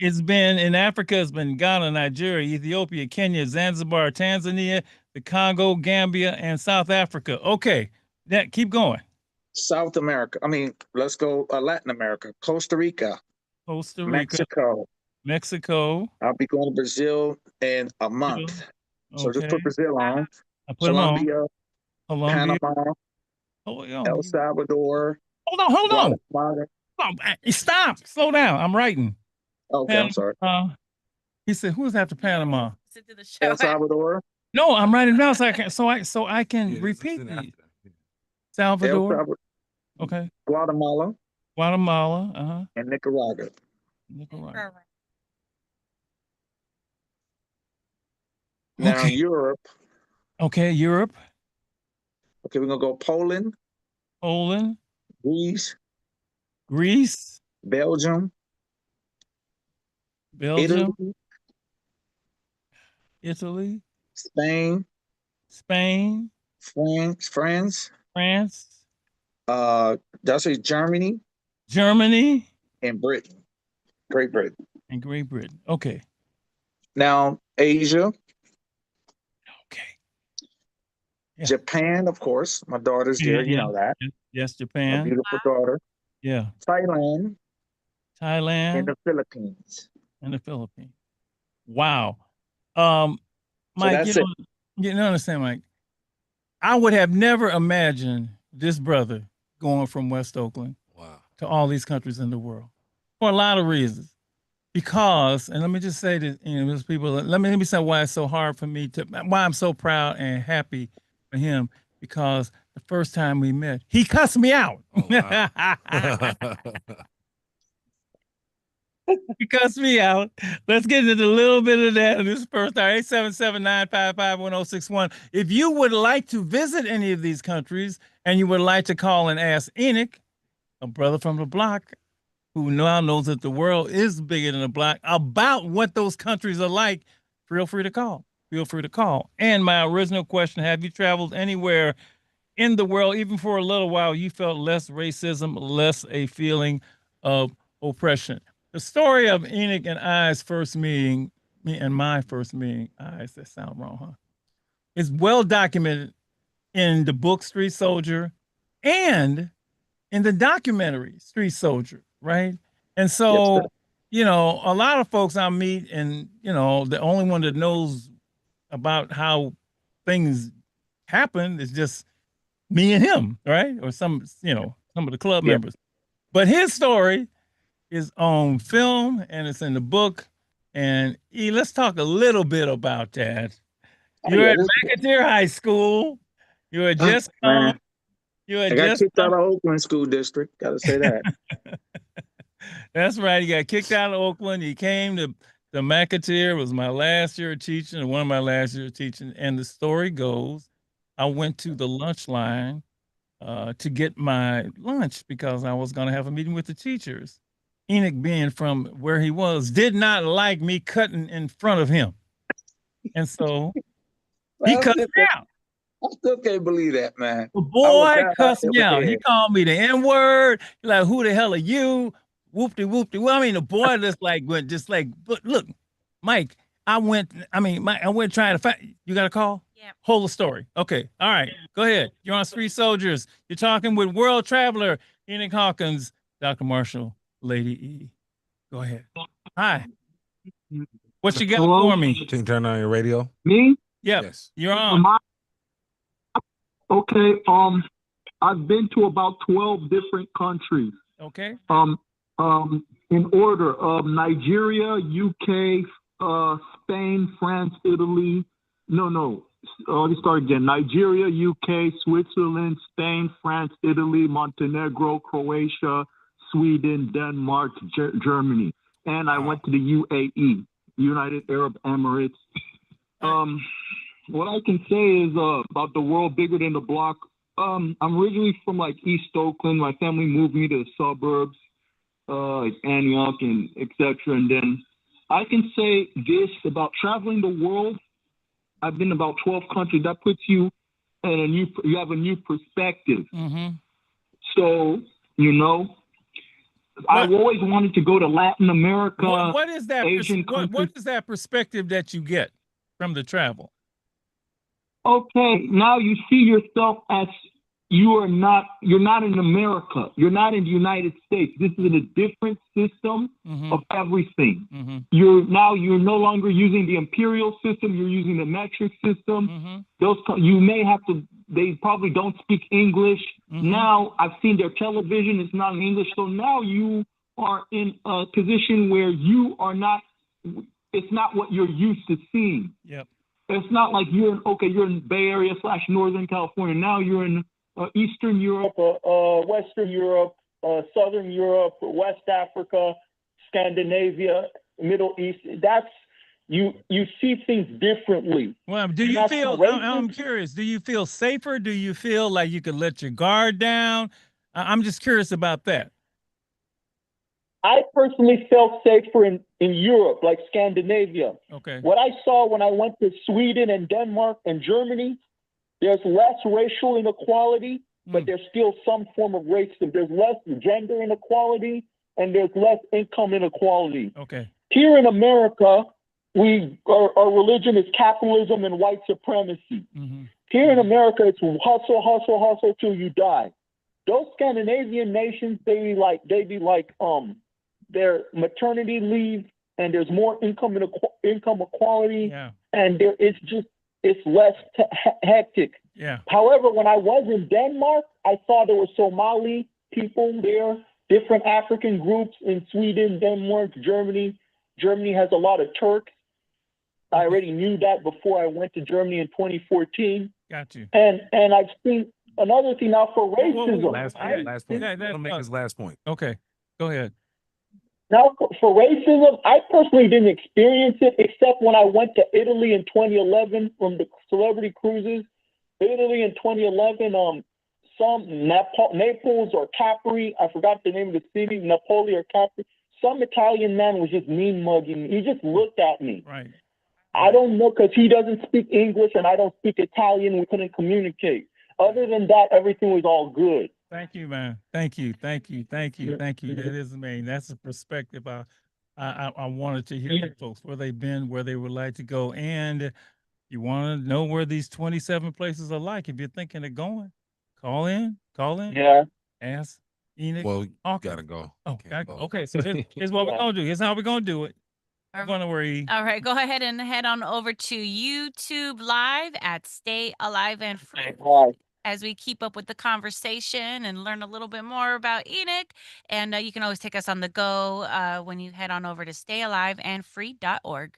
A: it's been in Africa. It's been Ghana, Nigeria, Ethiopia, Kenya, Zanzibar, Tanzania, the Congo, Gambia, and South Africa. Okay, keep going.
F: South America. Let's go Latin America. Costa Rica,
A: Mexico.
F: I'll be going to Brazil in a month. So just put Brazil on.
A: I put
F: Colombia,
A: Colombia,
F: Panama, El Salvador.
A: Hold on. Stop. Slow down. I'm writing.
F: Okay, I'm sorry.
A: He said, "Who's after Panama?"
F: El Salvador.
A: No, I'm writing down so I can repeat these. Salvador. Okay.
F: Guatemala.
A: And
F: Nicaragua. Now
A: Okay.
F: Europe.
A: Okay, Europe.
F: Okay, we're gonna go Poland,
A: Poland,
F: Greece,
A: Greece,
F: Belgium,
A: Belgium,
F: Italy,
A: Italy,
F: Spain,
A: Spain,
F: France.
A: France,
F: Did I say Germany
A: Germany,
F: and Britain? Great Britain.
A: and Great Britain. Okay.
F: Now Asia,
A: Okay. Yeah.
F: Japan, of course. My daughter's there. You know that.
A: Yes,
F: My
A: Japan.
F: beautiful daughter.
A: Yeah.
F: Thailand and
A: Thailand
F: the Philippines.
A: and the Philippines. Wow.
F: So
A: Mike,
F: that's it.
A: you know, understand, Mike. I would have never imagined this brother going from West Oakland
C: Wow.
A: to all these countries in the world for a lot of reasons. Because, and let me just say this, you know, there's people, let me say why it's so hard for me to, why I'm so proud and happy for him. Because the first time we met, he cussed me out.
C: Oh, wow.
A: He cussed me out. Let's get into a little bit of that in this first hour. 877-955-1061. If you would like to visit any of these countries and you would like to call and ask Enoch, a brother from the block, who now knows that the world is bigger than the block, about what those countries are like, feel free to call. Feel free to call. And my original question, have you traveled anywhere in the world, even for a little while, you felt less racism, less a feeling of oppression? The story of Enoch and I's first meeting, me and my first meeting, I's, that sound wrong, huh? Is well documented in the book Street Soldier and in the documentary Street Soldier, right? And so,
F: Yes, sir.
A: you know, a lot of folks I meet, and you know, the only one that knows about how things happen is just me and him, right? Or some, you know, some of the club
F: Yeah.
A: members. But his story is on film and it's in the book. And let's talk a little bit about that. You're
F: Yeah,
A: at McAteer High School. You had just come.
F: man,
A: You had
F: I got
A: just
F: kicked
A: come.
F: out of Oakland School District. Gotta say that.
A: That's right. He got kicked out of Oakland. He came to McAteer. It was my last year of teaching, and one of my last years of teaching. And the story goes, I went to the lunch line to get my lunch because I was going to have a meeting with the teachers. Enoch, being from where he was, did not like me cutting in front of him. And so he
F: Well,
A: cut me out.
F: I still can't believe that, man.
A: The
F: I was
A: boy
F: down
A: cussed
F: there
A: me
F: with
A: out. He
F: Ed.
A: called me the N-word. Like, who the hell are you? Whoop-de whoop-de. Well, I mean, the boy just like went just like, but look, Mike, I went trying to find, you got a call?
B: Yeah.
A: Hold the story. Okay. All right. Go ahead. You're on Street Soldiers. You're talking with world traveler Enoch Hawkins, Dr. Marshall, Lady E. Go ahead. Hi. What you got for me?
C: Can you turn on your radio?
G: Me?
A: Yep.
C: Yes.
A: You're on.
G: Okay. I've been to about 12 different countries.
A: Okay.
G: In order of Nigeria, UK, Spain, France, Italy. No. Let me start again. Nigeria, UK, Switzerland, Spain, France, Italy, Montenegro, Croatia, Sweden, Denmark, Germany. And I went to the UAE, United Arab Emirates. What I can say is about the world bigger than the block. I'm originally from like East Oakland. My family moved me to the suburbs, like Antioch and etc. And then I can say this about traveling the world. I've been about 12 countries. That puts you in you have a new perspective.
A: Mm-hmm.
G: So, you know, I've always wanted to go to Latin America.
A: What is that?
G: Asian
A: what is that perspective that you get from the travel?
G: Okay, now you see yourself as you're not in America. You're not in the United States. This is a different system of everything.
A: Mm-hmm.
G: You're no longer using the imperial system. You're using the metric system. You may have to. They probably don't speak English. Now I've seen their television. It's not in English. So now you are in a position where you are not. It's not what you're used to seeing.
A: Yep.
G: It's not like you're in Bay Area / Northern California. Now you're in Eastern Europe, Western Europe, Southern Europe, West Africa, Scandinavia, Middle East. That's you see things differently.
A: Well, do
G: And
A: you
G: that's
A: feel?
G: racist.
A: I'm curious. Do you feel safer? Do you feel like you could let your guard down? I'm just curious about that.
G: I personally felt safer in Europe, like Scandinavia.
A: Okay.
G: What I saw when I went to Sweden and Denmark and Germany, there's less racial inequality, but there's still some form of racism. There's less gender inequality, and there's less income inequality.
A: Okay.
G: Here in America, our religion is capitalism and white supremacy.
A: Mm-hmm.
G: Here in America, it's hustle, hustle, hustle till you die. Those Scandinavian nations, they be like their maternity leave, and there's more income equality,
A: Yeah.
G: and it's less hectic.
A: Yeah.
G: However, when I was in Denmark, I saw there were Somali people there, different African groups in Sweden, Denmark, Germany. Germany has a lot of Turks. I already knew that before I went to Germany in 2014.
A: Got you.
G: And I've seen another thing now for racism.
C: Last point. Let him make his last point.
A: Okay. Go ahead.
G: Now, for racism, I personally didn't experience it except when I went to Italy in 2011 from the celebrity cruises. Italy in 2011, some Naples or Capri, I forgot the name of the city, Napoli or Capri. Some Italian man was just mean mugging me. He just looked at me.
A: Right.
G: I don't know, because he doesn't speak English and I don't speak Italian. We couldn't communicate. Other than that, everything was all good.
A: Thank you, man. Thank you. Thank you. Thank you. Thank you. That is amazing. That's a perspective I wanted to hear from folks, where they've been, where they would like to go. And you want to know where these 27 places are like. If you're thinking of going, call in.
G: Yeah.
A: Ask Enoch.
C: Well, you
A: Hawkins.
C: gotta go.
A: Oh,
C: Can't go.
A: okay. So here's what we're going to do. Here's how we're going to do it. We're going to worry.
B: All right, go ahead and head on over to YouTube Live at Stay Alive and Free as we keep up with the conversation and learn a little bit more about Enoch. And you can always take us on the go when you head on over to stayaliveandfree.org.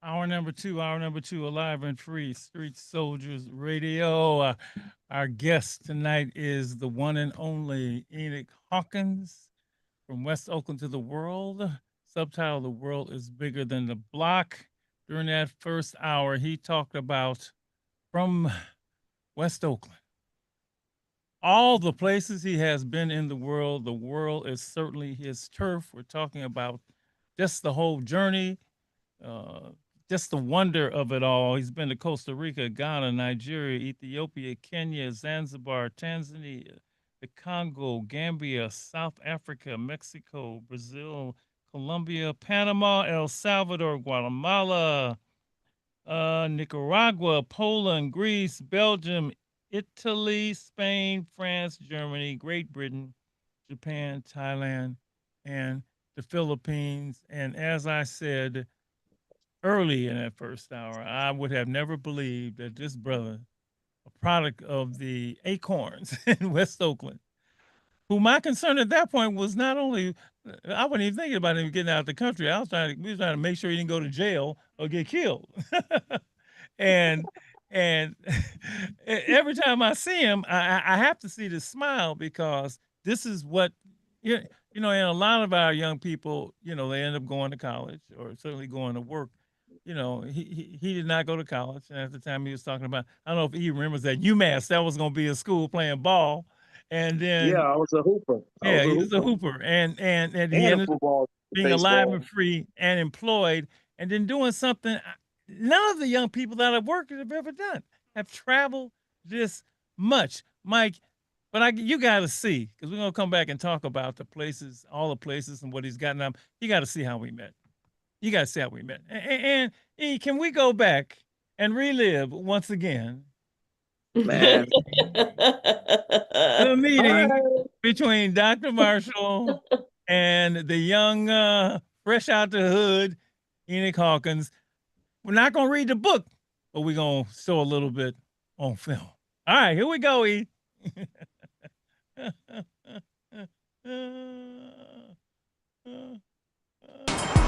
A: Hour number two, alive and free, Street Soldiers Radio. Our guest tonight is the one and only Enoch Hawkins from West Oakland to the World. Subtitle, The World is Bigger Than the Block. During that first hour, he talked about from West Oakland, all the places he has been in the world is certainly his turf. We're talking about just the whole journey, just the wonder of it all. He's been to Costa Rica, Ghana, Nigeria, Ethiopia, Kenya, Zanzibar, Tanzania, the Congo, Gambia, South Africa, Mexico, Brazil, Colombia, Panama, El Salvador, Guatemala, Nicaragua, Poland, Greece, Belgium, Italy, Spain, France, Germany, Great Britain, Japan, Thailand, and the Philippines. And as I said early in that first hour, I would have never believed that this brother, a product of the Acorns in West Oakland, who my concern at that point was not only, I wasn't even thinking about him getting out of the country. We was trying to make sure he didn't go to jail or get killed. and every time I see him, I have to see the smile, because this is what, you know, and a lot of our young people, you know, they end up going to college or certainly going to work. You know, he did not go to college. And at the time he was talking about, I don't know if he remembers that UMass, that was going to be a school playing ball. And then
F: Yeah, I was a hooper.
A: he was a hooper. And he ended up being alive and free and employed, and then doing something none of the young people that I've worked with have ever done, have traveled this much. Mike, but you got to see, because we're going to come back and talk about the places, all the places and what he's gotten up. You got to see how we met. You got to see how we met. And can we go back and relive once again
F: Man.
A: the meeting between Dr. Marshall and the young, fresh out the hood, Enoch Hawkins? We're not going to read the book, but we're going to show a little bit on film. All right, here we go, E.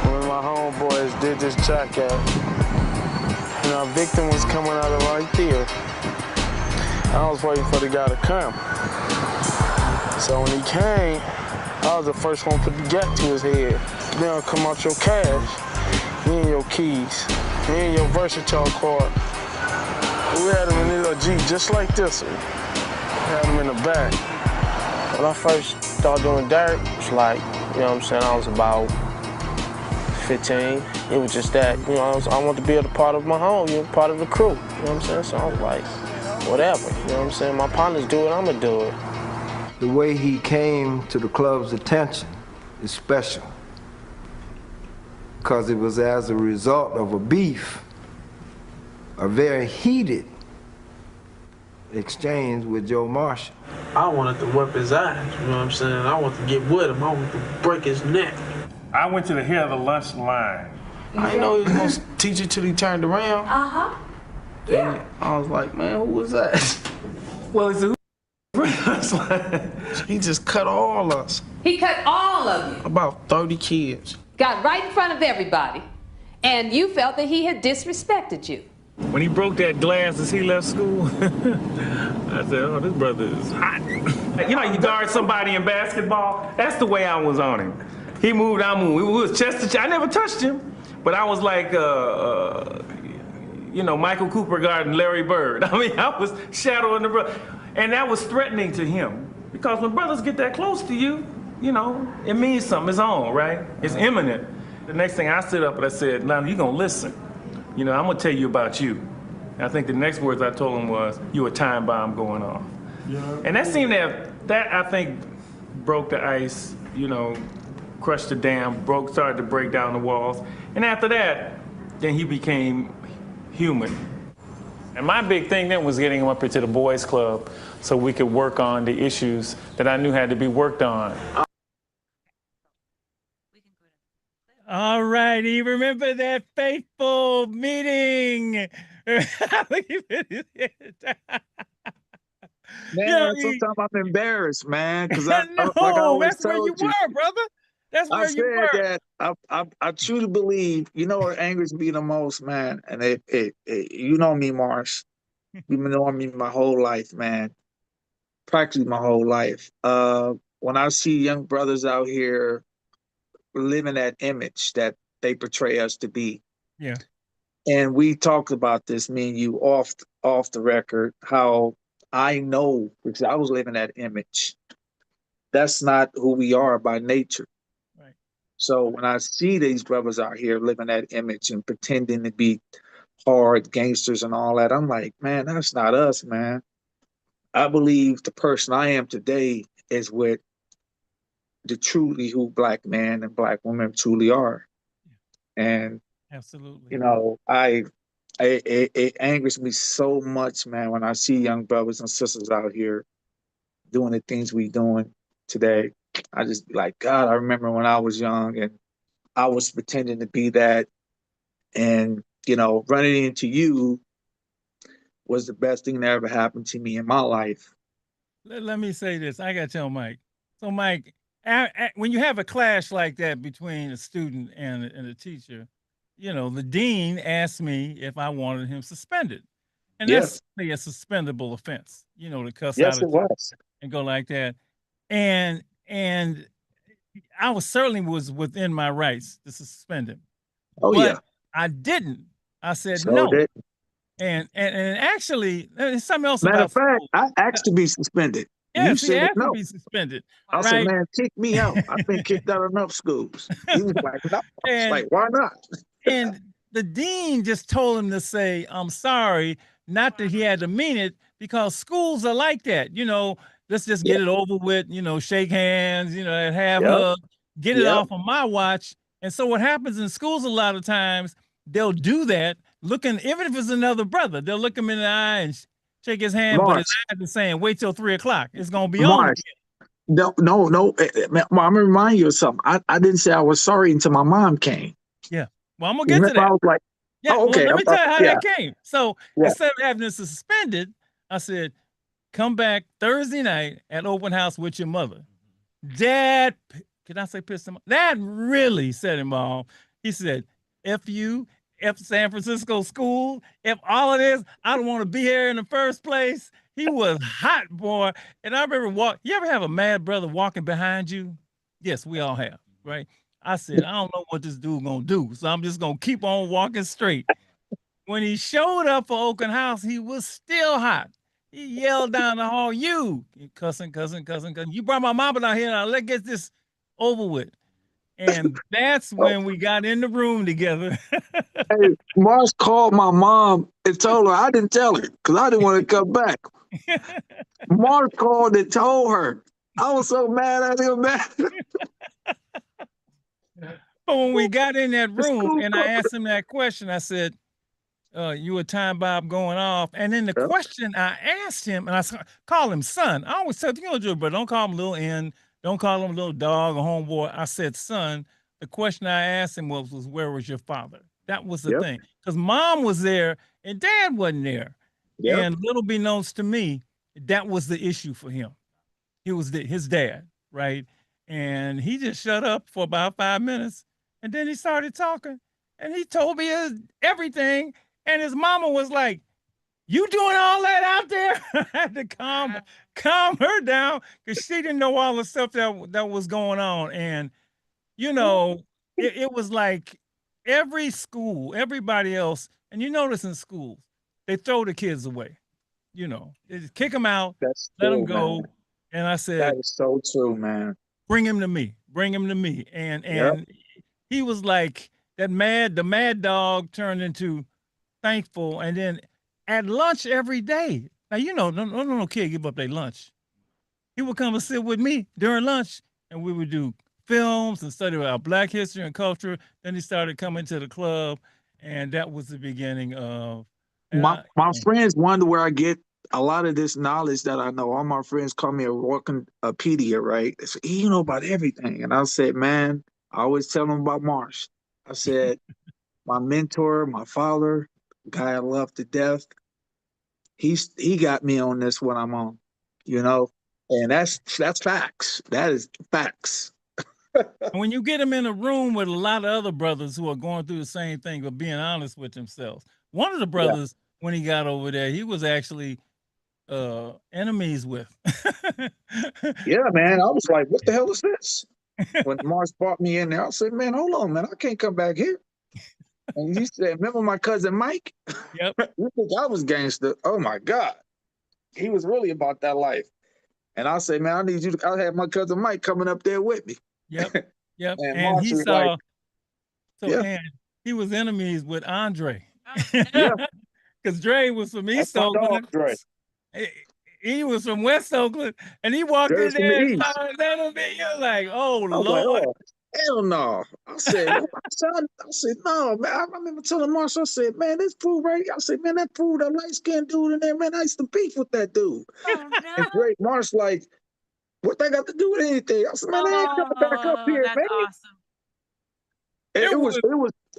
H: When my homeboys did this jacket, and our victim was coming out of right there. I was waiting for the guy to come. So when he came, I was the first one to put the gat to his head. Then come out your cash, and your keys, and your versatile card. We had him in a Jeep just like this one. Had him in the back. When I first started doing dirt, it was like, you know what I'm saying, I was about 15. It was just that, you know, I wanted to be a part of my home, you know, part of the crew. You know what I'm saying? So I was like, whatever. You know what I'm saying? My partners do it, I'm gonna do it.
I: The way he came to the club's attention is special, because it was as a result of a beef, a very heated exchange with Joe Marshall.
H: I wanted to whip his ass, you know what I'm saying? I wanted to get with him, I wanted to break his neck.
C: I went to the head of the lunch line.
H: I didn't know he was gonna teach it till he turned around.
J: Uh-huh.
H: Yeah. I was like, man, who was that? Well, it's a he just cut all us.
J: He cut all of you.
H: About 30 kids.
J: Got right in front of everybody. And you felt that he had disrespected you.
A: When he broke that glass as he left school, I said, oh, this brother is hot. You know, you guard somebody in basketball? That's the way I was on him. He moved, I moved. We was chest to chest. I never touched him, but I was like, you know, Michael Cooper guarding Larry Bird. I mean, I was shadowing the brother. And that was threatening to him, because when brothers get that close to you, you know, it means something. It's on, right? It's imminent. The next thing I stood up and I said, now you're going to listen. You know, I'm going to tell you about you. And I think the next words I told him was, you a time bomb going off. Yeah. And that seemed to have, that I think broke the ice, you know, crushed the dam, started to break down the walls. And after that, then he became human. And my big thing then was getting him up here to the boys club so we could work on the issues that I knew had to be worked on. All righty, remember that fateful meeting.
F: Man, sometimes I'm embarrassed, man, because I
A: no,
F: like I always
A: that's where you
F: told you.
A: were, brother. That's where you were.
F: That I truly believe, you know what angers me the most, man, and you know me, Mars. You've been knowing me my whole life, man. Practically my whole life. When I see young brothers out here living that image that they portray us to be.
A: Yeah.
F: And we talked about this, me and you, off the record, how I know because I was living that image. That's not who we are by nature.
A: Right.
F: So when I see these brothers out here living that image and pretending to be hard gangsters and all that, I'm like, man, that's not us, man. I believe the person I am today is with the truly who black men and black women truly are. And
A: Absolutely.
F: you know, it angers me so much, man, when I see young brothers and sisters out here doing the things we doing today. I just be like, God, I remember when I was young and I was pretending to be that, and you know, running into you was the best thing that ever happened to me in my life.
A: Let me say this. I got to tell Mike. So, Mike, when you have a clash like that between a student and a teacher, you know, the dean asked me if I wanted him suspended. And
F: Yes.
A: that's a suspendable offense, you know, to cuss
F: Yes,
A: out
F: it was.
A: and go like that. And I certainly was within my rights to suspend him.
F: Oh,
A: but
F: yeah.
A: I didn't. I said
F: So
A: no.
F: did.
A: And actually, there's something else
F: Matter
A: about
F: of fact,
A: school.
F: I asked to be suspended. You
A: Yes, he
F: said
A: asked to
F: no.
A: be suspended.
F: I said,
A: Right?
F: man, kick me out. I've been kicked out of enough schools. He was like, no. I was like, why not?
A: And the dean just told him to say, I'm sorry, not that he had to mean it, because schools are like that. You know, let's just get it over with, you know, shake hands, you know, and have hugs, get it off on my watch. And so what happens in schools a lot of times, they'll do that, looking, even if it's another brother, they'll look him in the eye and shake his hand, but his eyes are saying, wait till 3 o'clock. It's going to be on again.
F: No. Man, I'm gonna remind you of something. I didn't say I was sorry until my mom came.
A: Yeah. Well, I'm gonna get to that.
F: I was like,
A: yeah,
F: oh, okay.
A: Well, let me tell you how that came. So instead of having this suspended, I said, come back Thursday night at open house with your mother. Dad, can I say pissed him off? Dad really set him off. He said, F you, F San Francisco school, F all of this. I don't want to be here in the first place. He was hot, boy. And I remember you ever have a mad brother walking behind you? Yes, we all have, right? I said, I don't know what this dude gonna do, so I'm just gonna keep on walking straight. When he showed up for Oakland House, he was still hot. He yelled down the hall, you cussing. You brought my mama down here. Now let's get this over with. And that's when we got in the room together.
F: Hey, Mars called my mom and told her. I didn't tell her because I didn't want to come back. Mars called and told her. I was so mad at him, man.
A: But when we got in that room and I asked him that question, I said, you a time bomb going off. And then the question I asked him, and I call him son. I always said, you know, Joe, but don't call him little N. Don't call him little dog or homeboy. I said, son. The question I asked him was where was your father? That was the thing. Because mom was there and dad wasn't there. And little beknownst to me, that was the issue for him. He was his dad, right? And he just shut up for about 5 minutes. And then he started talking. And he told me everything. And his mama was like, you doing all that out there? I had to calm her down because she didn't know all the stuff that was going on. And, you know, it was like every school, everybody else, and you notice in schools, they throw the kids away. You know, they just kick them out, let them go. Man. And I said,
F: that is so true, man.
A: Bring him to me. Bring him to me. And he was like the mad dog turned into thankful. And then at lunch every day. Now, you know, no kid give up their lunch. He would come and sit with me during lunch and we would do films and study about Black history and culture. Then he started coming to the club and that was the beginning of.
F: My friends wonder where I get a lot of this knowledge that I know. All my friends call me a walking-pedia, right? They say, you know about everything. And I said, man, I always tell them about Marsh. I said, my mentor, my father, guy I love to death, he got me on this what I'm on, you know? And that's facts. That is facts.
A: And when you get him in a room with a lot of other brothers who are going through the same thing but being honest with themselves. One of the brothers, when he got over there, he was actually enemies with.
F: Yeah, man. I was like, what the hell is this? When Mars brought me in there, I said, man, hold on, man. I can't come back here. And he said, remember my cousin Mike?
A: Yep.
F: You think I was gangster? Oh my God. He was really about that life. And I say, man, I need you to, I had my cousin Mike coming up there with me.
A: Yep. Yep.
F: And
A: And he
F: Mars was
A: saw,
F: like,
A: so and he was enemies with Andre.
F: yeah,
A: Because Dre was from
F: that's
A: East
F: my
A: Oakland.
F: dog, Dre.
A: He was from West Oakland, and he walked
F: Dre's
A: in
F: from the
A: there and
F: East.
A: saw his enemy. You're like, oh
F: I was like,
A: Lord.
F: oh, hell no. I said, I said, no, man. I remember telling Marshall, I said, man, this fool right here. I said, man, that fool, that light-skinned dude in there, man, I used to beef with that dude.
B: Oh
F: And
B: no.
F: Drake Marsh like, what they got to do with anything? I said, man, they ain't coming back up
B: Oh,
F: here,
B: that's
F: man.
B: awesome.
F: It was,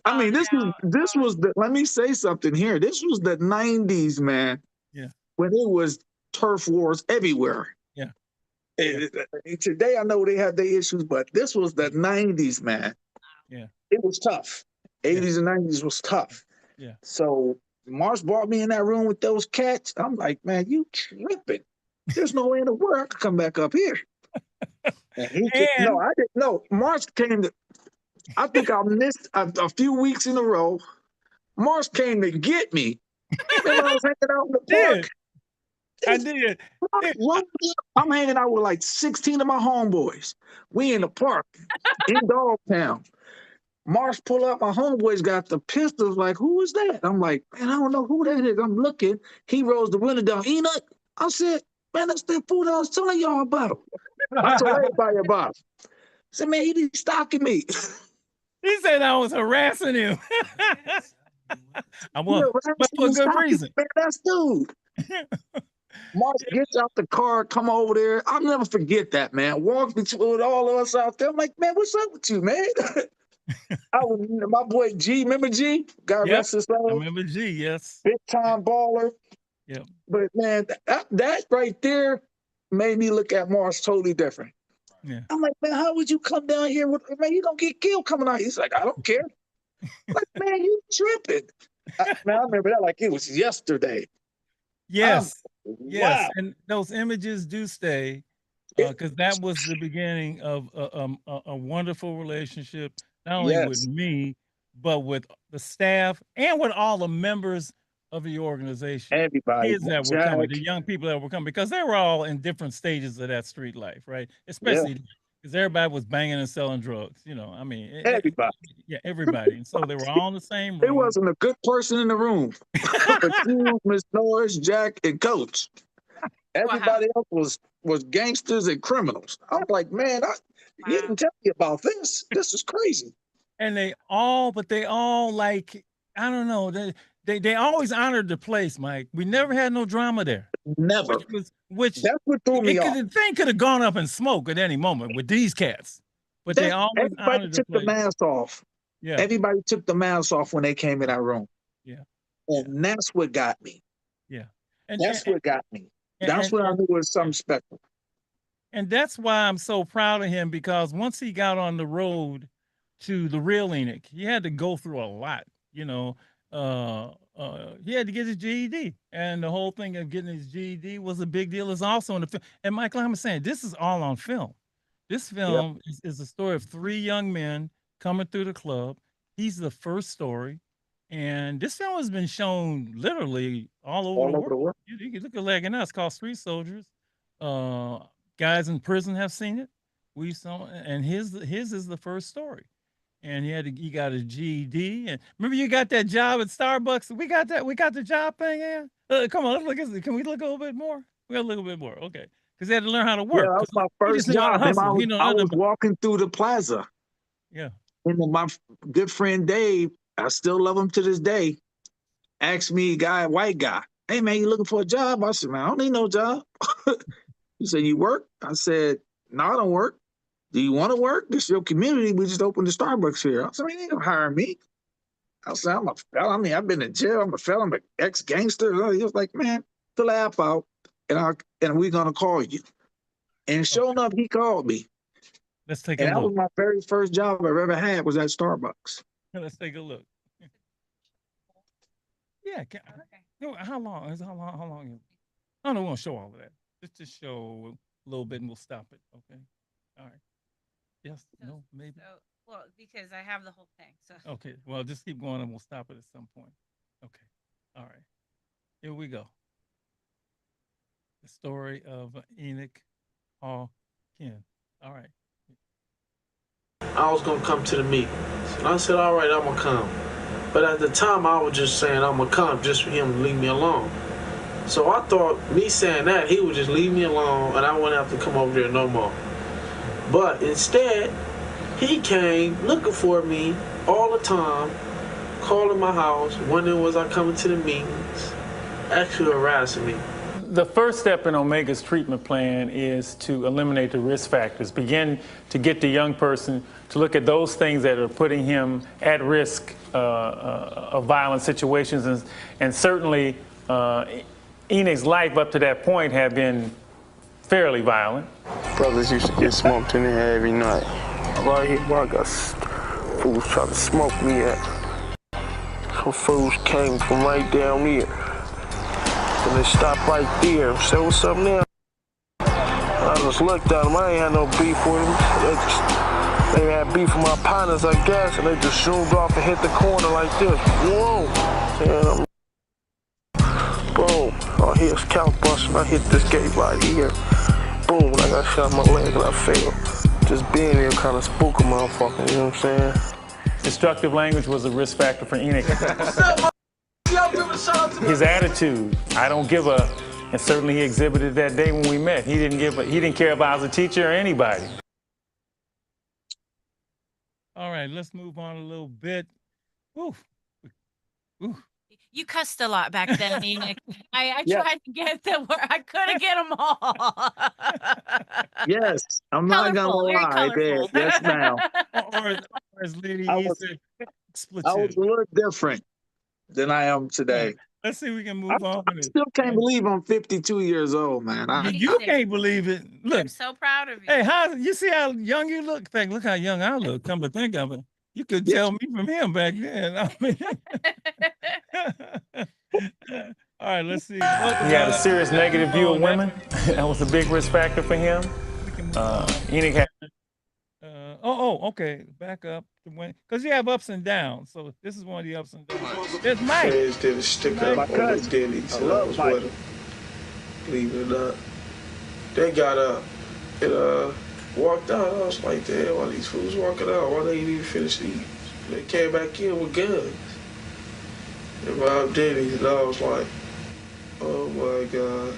F: I mean, this
B: no.
F: was the, let me say something here. This was the 90s, man.
A: Yeah.
F: When it was turf wars everywhere.
A: Yeah.
F: Today, I know they have their issues, but this was the 90s, man.
A: Yeah.
F: It was tough. 80s and 90s was tough.
A: Yeah.
F: So Marsh brought me in that room with those cats. I'm like, man, you tripping. There's no way in the world I could come back up here. And he no, I didn't know. Marsh came to, I think I missed a few weeks in a row. Marsh came to get me. Remember I was hanging out in the park?
A: I did.
F: I'm hanging out with like 16 of my homeboys. We in the park in Dogtown. Marsh pull up, my homeboys got the pistols, like, who is that? I'm like, man, I don't know who that is. I'm looking. He rolls the window down. Enoch. I said, man, that's that fool that I was telling y'all about. I told everybody about him. I said, man, he be stalking me.
A: He said I was harassing him. I was, but for a good reason.
F: Man, that's dude. Mark gets out the car, come over there. I'll never forget that, man. Walk between all of us out there. I'm like, man, what's up with you, man? My boy G, remember G? God rest his soul.
A: I remember G, yes.
F: Big time baller.
A: Yep.
F: But man, that right there made me look at Mars totally different.
A: Yeah.
F: I'm like, man, how would you come down here with, man, you gonna get killed coming out? He's like, I don't care. Like, man, you tripping. Man, I remember that like it was yesterday.
A: Yes. Yes.
F: Wow.
A: And those images do stay because that was the beginning of a wonderful relationship, not only with me, but with the staff and with all the members of the organization.
F: Everybody.
A: Kids that were coming, the young people that were coming, because they were all in different stages of that street life, right? Especially because everybody was banging and selling drugs, you know. I mean,
F: everybody.
A: Everybody. And so they were all in the same room.
F: There wasn't a good person in the room. But you, Miss Norris, Jack, and Coach. Everybody else was gangsters and criminals. I was like, man, you didn't tell me about this. This is crazy.
A: And they all like, I don't know, they always honored the place, Mike. We never had no drama there.
F: Never.
A: Which
F: that's what threw me off.
A: The thing could have gone up in smoke at any moment with these cats. But they always
F: everybody took the mask off.
A: Yeah.
F: Everybody took the mask off when they came in that room.
A: Yeah.
F: And that's what got me.
A: Yeah.
F: That's what got me. That's what I knew was something special.
A: And that's why I'm so proud of him, because once he got on the road to the real Enoch, he had to go through a lot, you know. He had to get his GED, and the whole thing of getting his GED was a big deal. It's also in the film. And Michael, I'm saying this is all on film. This film is the story of 3 young men coming through the club. He's the first story. And this film has been shown literally all over the world. You can look at Leg and Us, called Street Soldiers. Guys in prison have seen it. We saw, and his is the first story. And he got his GED. And remember, you got that job at Starbucks. We got the job thing in. Come on, let's look at it. Can we look a little bit more? We got to look a bit more. Okay. Because they had to learn how to work.
F: Yeah, that was my first job. I was walking through the plaza.
A: Yeah.
F: And then my good friend Dave, I still love him to this day, asked me, white guy, hey man, you looking for a job? I said, man, I don't need no job. He said, you work? I said, no, I don't work. Do you want to work? This is your community. We just opened the Starbucks here. I said, man, you ain't gonna hire me. I said, I'm a felon. I mean, I've been in jail. I'm a felon. I'm an ex-gangster. He was like, man, fill the app out and we're gonna call you. And sure enough, he called me.
A: Let's take
F: And
A: a
F: that was
A: look.
F: my very first job I've ever had was at Starbucks.
A: Let's take a look. Yeah. How long? How long? I don't want to show all of that. Just show a little bit and we'll stop it. Okay. All right. Yes. No. Maybe.
B: So, well, because I have the whole thing. So.
A: Okay. Well, just keep going and we'll stop it at some point. Okay. All right. Here we go. The story of Enoch Hall Ken. All right.
H: I was gonna come to the meetings, and I said, all right, I'm gonna come. But at the time, I was just saying I'm gonna come just for him to leave me alone. So I thought me saying that, he would just leave me alone and I wouldn't have to come over there no more. But instead, he came looking for me all the time, calling my house, wondering was I coming to the meetings, actually harassing me.
A: The first step in Omega's treatment plan is to eliminate the risk factors, begin to get the young person to look at those things that are putting him at risk of violent situations. And certainly Enoch's life up to that point had been fairly violent.
H: Brothers used to get smoked in the head every night. Right here where I got fools trying to smoke me at. Some fools came from right down here. And they stopped right there and said, what's up now? I just looked at them. I ain't had no beef with them. They had beef with my partners, I guess, and they just zoomed off and hit the corner like this. Whoa! And boom. Oh, here's couch busting. I hit this gate right here. Boom. I got shot in my leg and I fell. Just being here kind of spook a motherfucker, you know what I'm saying?
A: Destructive language was a risk factor for Enoch. His attitude, I don't give a, and certainly he exhibited that day when we met. He didn't care if I was a teacher or anybody. All right, let's move on a little bit. Woo. Woo.
B: You cussed a lot back then, Enoch. I tried to get them where I couldn't get them all.
F: Yes, I'm not gonna lie. Yes, ma'am.
A: Or as Lady
F: I
A: E
F: was
A: said,
F: a little different than I am today.
A: Let's see if we can move on.
F: I still can't believe I'm 52 years old, man.
A: You can't believe it. Look,
B: I'm so proud of you.
A: hey, you see how young you look? In fact, look how young I look. Come to think of it, you could tell me from him back then. I mean, all right, let's see. He had a serious negative view of women. That was a big risk factor for him. Enoch had. Okay. Back up to when, because you have ups and downs. So this is one of the ups and downs. There's Mike.
H: Fans did a stick up on the Denny's and I was with them. Believe it or not. They got up and walked out. I was like, damn, why these fools walking out? Why they didn't even finish eating? They came back in with guns. And robbed Denny's and I was like, oh my God.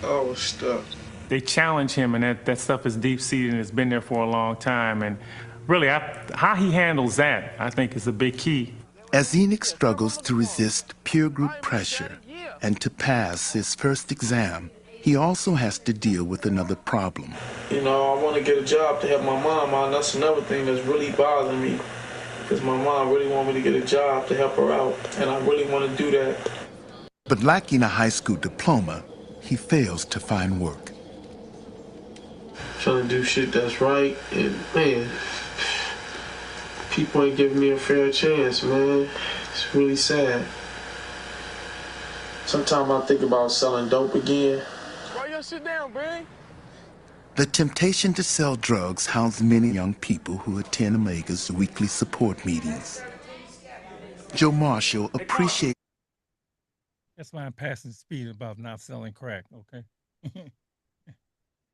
H: I was stuck.
A: They challenge him, and that stuff is deep-seated and it's been there for a long time. And really, how he handles that, I think, is a big key.
K: As Enoch struggles to resist peer group pressure and to pass his first exam, he also has to deal with another problem.
H: You know, I want to get a job to help my mom out. That's another thing that's really bothering me, because my mom really want me to get a job to help her out, and I really want to do that.
K: But lacking a high school diploma, he fails to find work.
H: Trying to do shit that's right, and man, people ain't giving me a fair chance, man. It's really sad. Sometimes I think about selling dope again. Why you sit down, Brad?
K: The temptation to sell drugs hounds many young people who attend Omega's weekly support meetings. Joe Marshall appreciates.
A: That's why I'm passing the speed about not selling crack, okay?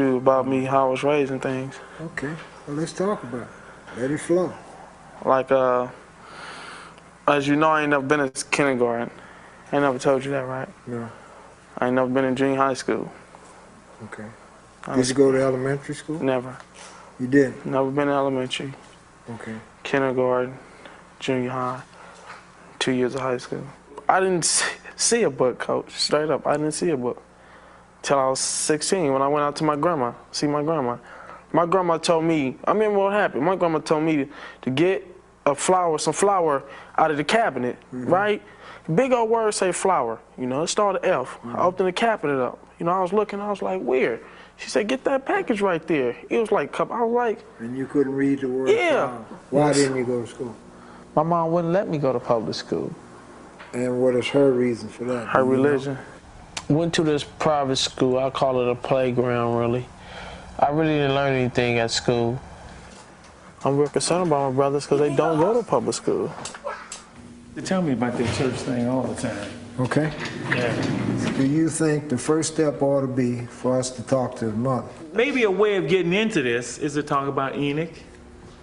H: About me, how I was raised and things.
L: Okay, well, let's talk about it. Let it flow.
H: Like, as you know, I ain't never been in kindergarten. I ain't never told you that, right?
L: No.
H: I ain't never been in junior high school.
L: Okay. Did you go to elementary school?
H: Never.
L: You didn't?
H: Never been in elementary.
L: Okay.
H: Kindergarten, junior high, 2 years of high school. I didn't see a book, Coach. Straight up, I didn't see a book till I was 16 when I went out to my grandma, see my grandma. My grandma told me, I remember what happened. My grandma told me to get some flour out of the cabinet, right? Big old word say flower. You know, it started F. I opened the cabinet up. You know, I was looking, I was like, weird. She said, get that package right there. It was like, I was like.
L: And you couldn't read the word
H: Yeah.
L: flower. Why didn't you go to school?
H: My mom wouldn't let me go to public school.
L: And what is her reason for that?
H: Her religion. Went to this private school. I call it a playground, really. I really didn't learn anything at school. I'm real concerned about my brothers because they don't go to public school.
C: They tell me about their church thing all the time.
L: Okay.
C: Yeah.
L: Do you think the first step ought to be for us to talk to the mother?
C: Maybe a way of getting into this is to talk about Enoch.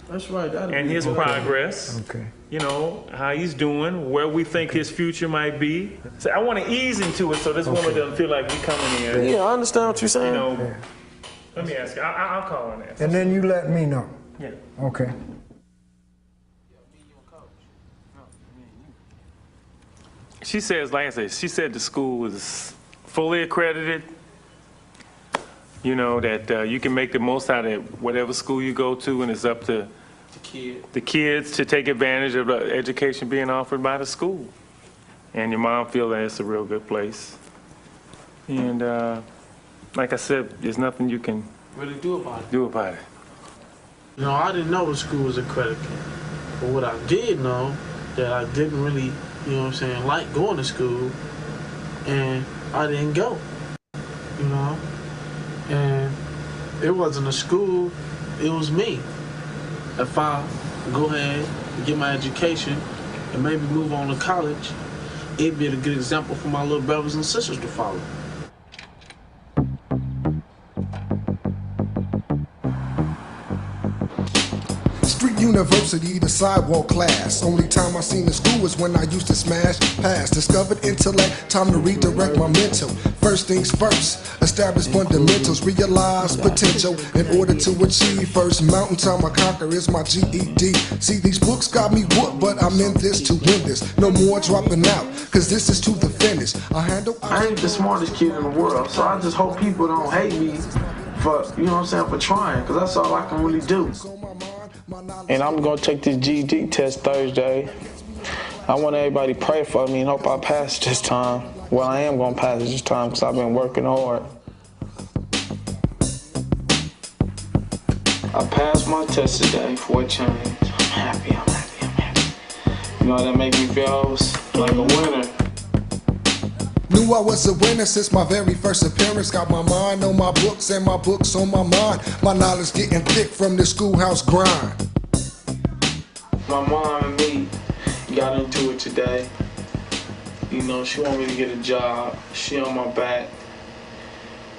H: That's right.
C: And his progress.
L: Okay.
C: You know, how he's doing, where we think his future might be. So I want to ease into it so this woman doesn't feel like we coming in.
H: Yeah, I understand what you're saying.
C: You know,
L: Yeah.
C: let me ask you. I'll call on that.
L: And then you let me know.
C: Yeah.
L: Okay.
C: She says, like I said, she said the school is fully accredited. You know, that you can make the most out of whatever school you go to, and it's up to the kids to take advantage of the education being offered by the school. And your mom feels that it's a real good place. And like I said, there's nothing you can
H: Really do about it.
C: do about it.
H: You know, I didn't know the school was accredited. But what I did know, that I didn't really, you know what I'm saying, like going to school. And I didn't go, you know. And it wasn't a school, it was me. If I go ahead and get my education and maybe move on to college, it'd be a good example for my little brothers and sisters to follow.
M: Street university, the sidewalk class. Only time I seen the school was when I used to smash past. Discovered intellect, time to redirect my mental. First things first, establish fundamentals, realize potential in order to achieve. First mountaintop I conquer is my GED. See, these books got me whooped, but I'm in this to win this. No more dropping out, cause this is to the finish.
H: I ain't the smartest kid in the world, so I just hope people don't hate me for, you know what I'm saying, for trying, because that's all I can really do. And I'm going to take this GED test Thursday. I want everybody to pray for me and hope I pass this time. Well, I am going to pass this time because I've been working hard. I passed my test today for a change. I'm happy. You know, that makes me feel like a winner.
M: Knew I was a winner since my very first appearance. Got my mind on my books and my books on my mind. My knowledge getting thick from the schoolhouse grind.
H: My mom and me got into it today. You know, she wanted me to get a job. She on my back.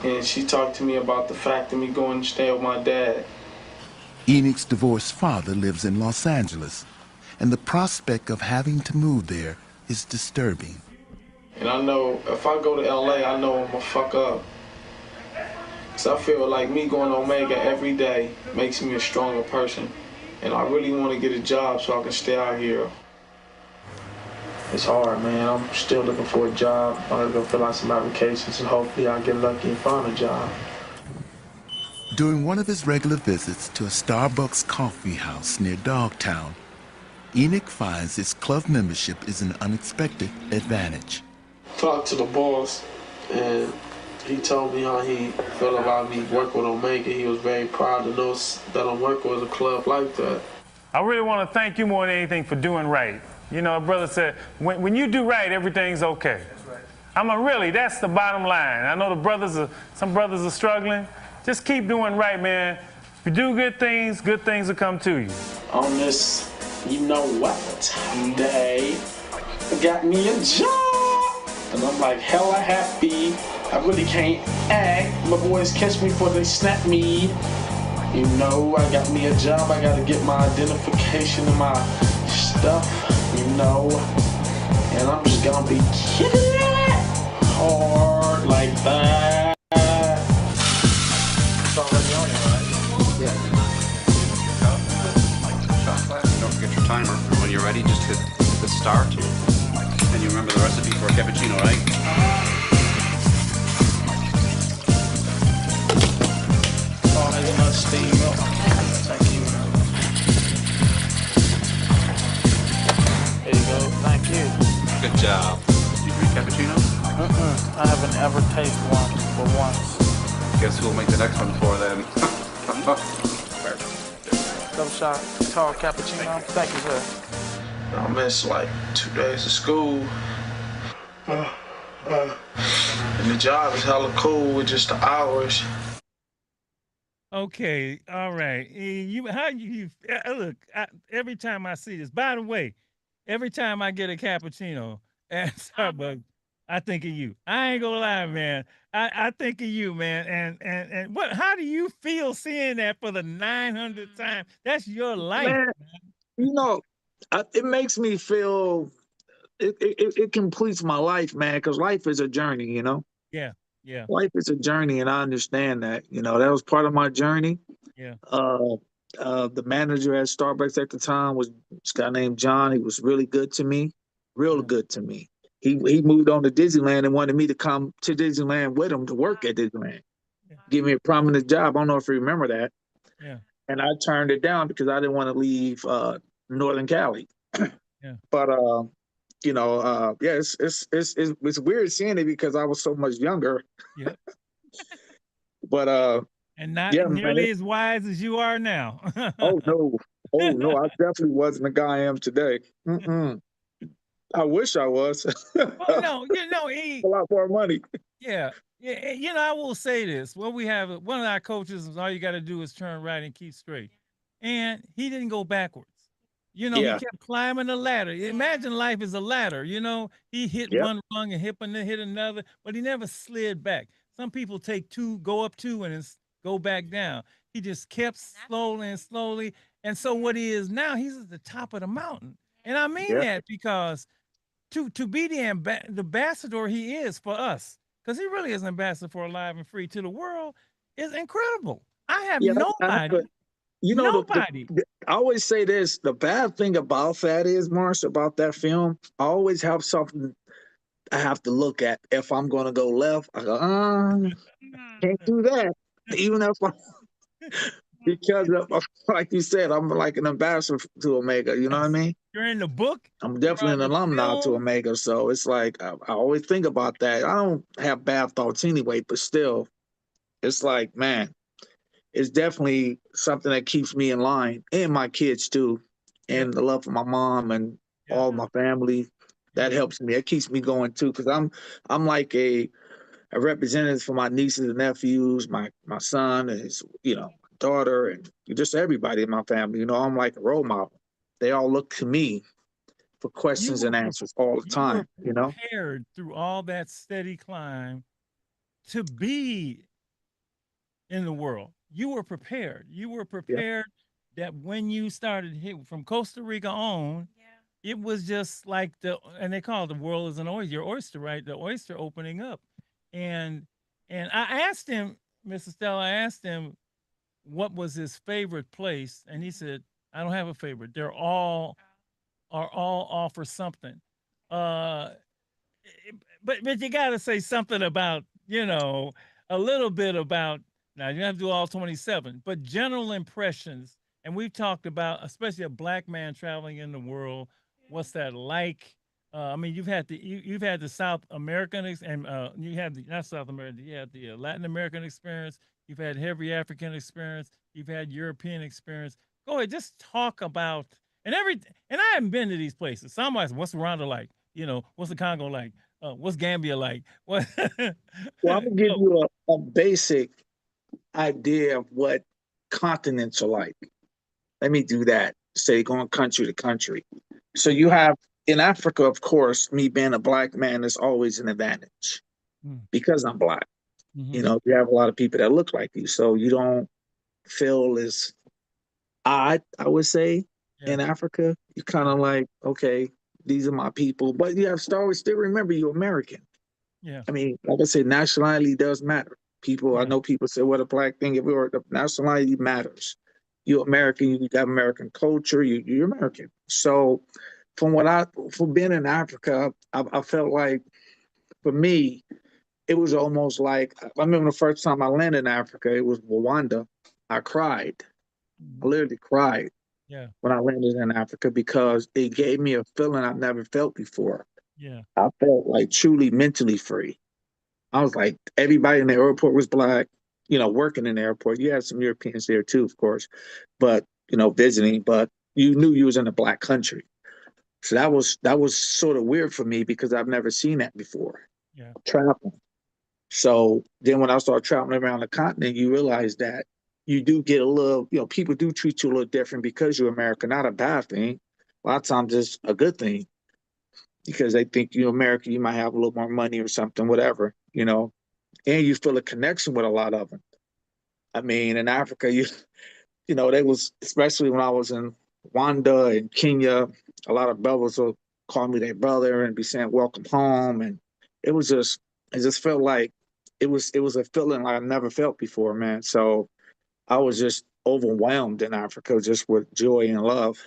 H: And she talked to me about the fact of me going to stay with my dad.
K: Enoch's divorced father lives in Los Angeles, and the prospect of having to move there is disturbing.
H: And I know if I go to LA, I know I'm gonna fuck up. Cause I feel like me going to Omega every day makes me a stronger person. And I really want to get a job so I can stay out here. It's hard, man. I'm still looking for a job. I'm gonna go fill out some applications and hopefully I'll get lucky and find a job.
K: During one of his regular visits to a Starbucks coffee house near Dogtown, Enoch finds his club membership is an unexpected advantage.
H: Talked to the boss, and he told me how he felt about me working with Omega. He was very proud to know that I'm working with a club like that.
C: I really want to thank you more than anything for doing right. You know, brother said, when you do right, everything's okay. That's right. That's the bottom line. I know some brothers are struggling. Just keep doing right, man. If you do good things will come to you.
H: On this, you know what, day, got me a job. And I'm like hella happy. I really can't act. My boys catch me before they snap me. You know, I got me a job. I gotta get my identification and my stuff, you know. And I'm just gonna be killing it hard like that.
N: It's already on you, right? Yeah. Don't forget your timer. And when you're ready, just hit the start. And you remember the recipe for a cappuccino, right?
H: Oh, I got my steam up. Thank you. There you go. Thank you.
N: Good job. guess who will make the next one for them?
H: Double shot, tall cappuccino. Thank you, sir.
O: I missed like 2 days of school. And the job is hella cool with just the hours.
A: Okay, all right. How you look? Every time I see this, by the way, every time I get a cappuccino at Starbucks, I think of you. I ain't gonna lie, man. I think of you, man. And what? How do you feel seeing that for the 900th time? That's your life,
F: Man, you know, it makes me feel it completes my life, man, because life is a journey, you know.
A: Yeah, yeah,
F: Life is a journey, and I understand that. You know, that was part of my journey.
A: yeah.
F: The manager at Starbucks at the time was this guy named John. He was really good to me, real good to me. He moved on to Disneyland and wanted me to come to Disneyland with him to work at Disneyland. Give me a prominent job. I don't know if you remember that.
A: Yeah.
F: And I turned it down because I didn't want to leave Northern Cali.
A: Yeah.
F: But you know, yeah, it's weird seeing it because I was so much younger.
A: Yeah.
F: But
A: and not
F: yeah,
A: nearly
F: man,
A: as wise as you are now.
F: oh no, I definitely wasn't the guy I am today. Mm-mm. I wish I was.
A: Oh no, you know,
F: a lot more money.
A: Yeah, yeah. You know, I will say this: what we have, one of our coaches, all you got to do is turn right and keep straight, and he didn't go backwards. You know, he kept climbing the ladder. Imagine life is a ladder. You know, he hit one rung and hit another, but he never slid back. Some people take two, go up two, and then go back down. He just kept slowly and slowly, and so what he is now, he's at the top of the mountain, and I mean that because to be the ambassador he is for us, because he really is an ambassador for Alive and Free to the world, is incredible. I have nobody.
F: You know,
A: nobody.
F: I always say this: the bad thing about that is, Marsh, about that film, I always have something I have to look at. If I'm going to go left, I go, can't do that. Even if I, because like you said, I'm like an ambassador to Omega. You know what I mean?
A: You're in the book.
F: I'm definitely an alumni to Omega, so it's like I always think about that. I don't have bad thoughts anyway, but still, it's like, man, it's definitely something that keeps me in line, and my kids too, and the love for my mom and all my family. That helps me. It keeps me going too, because I'm like a representative for my nieces and nephews, my son and his daughter, and just everybody in my family. You know, I'm like a role model. They all look to me for questions and answers all the time. You know,
A: prepared through all that steady climb to be in the world. You were prepared. You were prepared that when you started from Costa Rica on, it was just like and they call it the world is an oyster, your oyster, right? The oyster opening up. And I asked him, Mr. Stella, I asked him what was his favorite place, and he said, I don't have a favorite. They're all offer something. But you got to say something about, a little bit about, now you don't have to do all 27, but general impressions. And we've talked about, especially a Black man traveling in the world, what's that like? I mean, you've had the South American and you have not South American, you had the Latin American experience. You've had heavy African experience. You've had European experience. Go ahead, just talk about and I haven't been to these places. So I'm like, what's Rwanda like? What's the Congo like? What's Gambia like? What?
F: Well, I'm gonna give you a basic idea of what continents are like. Let me do that. Say going country to country. So you have in Africa, of course, me being a Black man is always an advantage because I'm Black.
A: Mm-hmm.
F: You know, you have a lot of people that look like you, so you don't feel as odd, I would say, in Africa. You're kind of like, okay, these are my people, but you have to always still remember you're American.
A: Yeah.
F: I mean, like I said, nationality does matter. I know people say, what a Black thing, the nationality matters. You're American, you got American culture, you're American. So from being in Africa, I felt like, for me, it was almost like, I remember the first time I landed in Africa, it was Rwanda. I cried. I literally cried when I landed in Africa because it gave me a feeling I've never felt before.
A: Yeah.
F: I felt like truly mentally free. I was like, everybody in the airport was Black. working in the airport. You had some Europeans there too, of course, but visiting. But you knew you was in a black country, so that was sort of weird for me because I've never seen that before.
A: Yeah.
F: Traveling. So then when I started traveling around the continent, you realize that you do get a little, people do treat you a little different because you're American. Not a bad thing. A lot of times it's a good thing because they think you're American, you might have a little more money or something, whatever, and you feel a connection with a lot of them. I mean, in Africa, they was, especially when I was in Rwanda and Kenya, a lot of brothers will call me their brother and be saying, welcome home. And it just felt like it was a feeling like I never felt before, man. So I was just overwhelmed in Africa just with joy and love,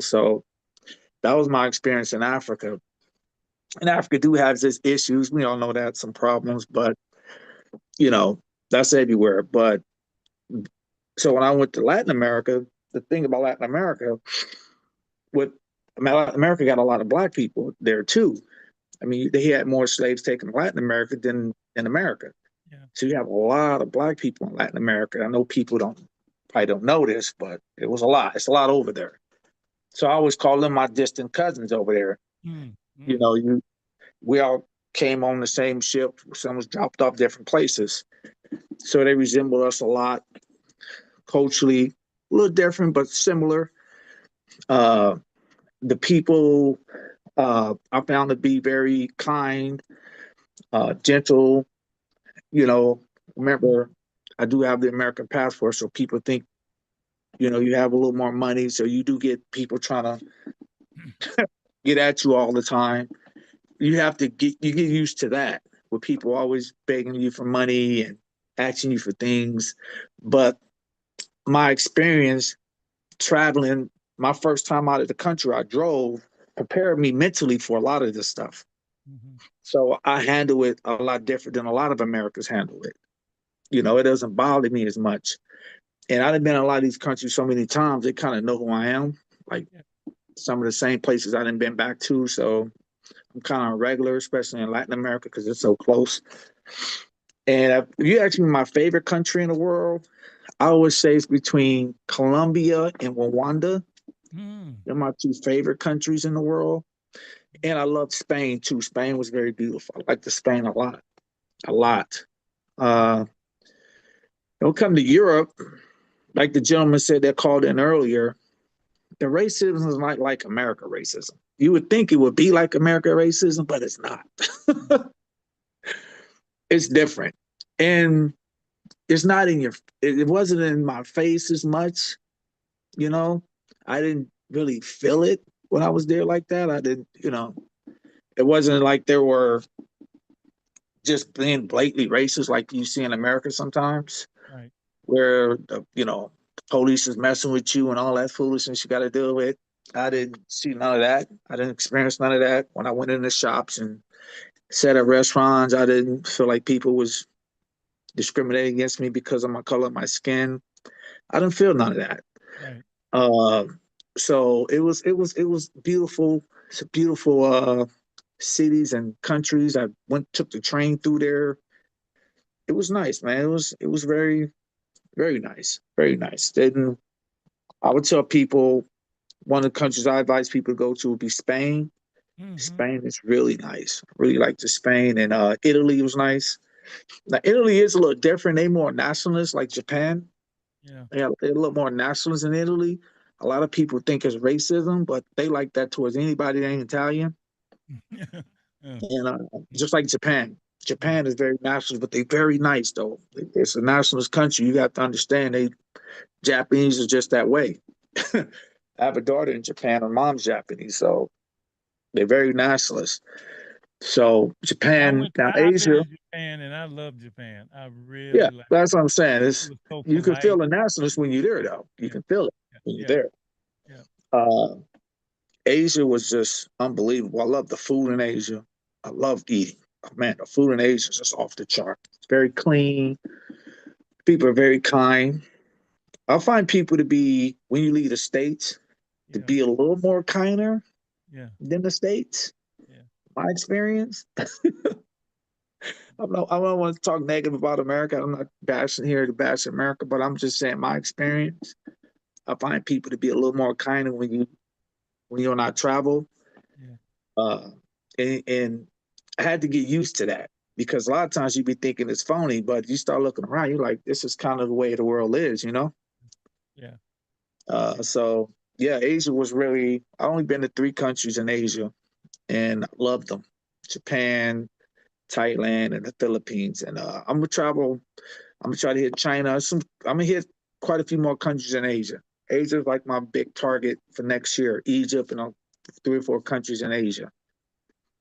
F: so that was my experience in Africa. And Africa do have its issues. We all know that, some problems, but that's everywhere. But so when I went to Latin America, the thing about Latin America, Latin America got a lot of black people there too. I mean, they had more slaves taken in Latin America than in America.
A: Yeah.
F: So you have a lot of black people in Latin America. I know people probably don't know this, but it was a lot. It's a lot over there. So I always call them my distant cousins over there. We all came on the same ship. Some was dropped off different places. So they resemble us a lot. Culturally, a little different, but similar. The people I found to be very kind, gentle. Remember, I do have the American passport, so people think, you have a little more money, so you do get people trying to get at you all the time. You get used to that, with people always begging you for money and asking you for things. But my experience traveling, my first time out of the country, I drove, prepared me mentally for a lot of this stuff.
A: Mm-hmm.
F: So I handle it a lot different than a lot of Americans handle it. It doesn't bother me as much. And I've been in a lot of these countries so many times, they kind of know who I am. Like some of the same places I've been back to. So I'm kind of regular, especially in Latin America, because it's so close. And if you ask me my favorite country in the world, I always say it's between Colombia and Rwanda. They're my two favorite countries in the world. And I love Spain too. Spain was very beautiful. I like the Spain a lot. A lot. When it comes to Europe, like the gentleman said that called in earlier, the racism is not like America racism. You would think it would be like America racism, but it's not. It's different. And it's not it wasn't in my face as much, I didn't really feel it when I was there like that. I didn't, it wasn't like there were just being blatantly racist like you see in America sometimes.
A: Right.
F: Where the police is messing with you and all that foolishness you got to deal with. I didn't see none of that. I didn't experience none of that. When I went in the shops and sat at restaurants, I didn't feel like people was discriminating against me because of my color of my skin. I didn't feel none of that.
A: Right.
F: So it was beautiful. It's a beautiful cities and countries. I took the train through there. It was nice, man. It was very, very nice. Very nice. I would tell people one of the countries I advise people to go to would be Spain. Mm-hmm. Spain is really nice. I really liked the Spain, and Italy was nice. Now Italy is a little different. They more nationalist, like Japan.
A: Yeah.
F: They're a little more nationalist in Italy. A lot of people think it's racism, but they like that towards anybody that ain't Italian.
A: Yeah.
F: And just like Japan. Japan is very nationalist, but they're very nice, though. It's a nationalist country. You got to understand, Japanese are just that way. I have a daughter in Japan. Her mom's Japanese, so they're very nationalist. So Japan, now Asia.
A: I've been in Japan, and I love Japan. I really like
F: that's what I'm saying. It's
A: so
F: you can feel the nationalist when you're there, though. You can feel it when you're there.
A: Yeah.
F: Asia was just unbelievable. I love the food in Asia. I love eating. Oh, man, the food in Asia is just off the chart. It's very clean. People are very kind. I find people to be, when you leave the States, to be a little more kinder than the States.
A: Yeah.
F: My experience. I don't want to talk negative about America. I'm not bashing here to bash America, but I'm just saying my experience. I find people to be a little more kinder when you're on our travel.
A: Yeah.
F: And I had to get used to that because a lot of times you be thinking it's phony, but you start looking around, you're like, this is kind of the way the world is, you know?
A: Yeah.
F: So yeah, Asia was really, I only been to 3 countries in Asia and loved them. Japan, Thailand, and the Philippines. And I'm gonna try to hit China. I'm gonna hit quite a few more countries in Asia. Asia is like my big target for next year. Egypt and 3 or 4 countries in Asia.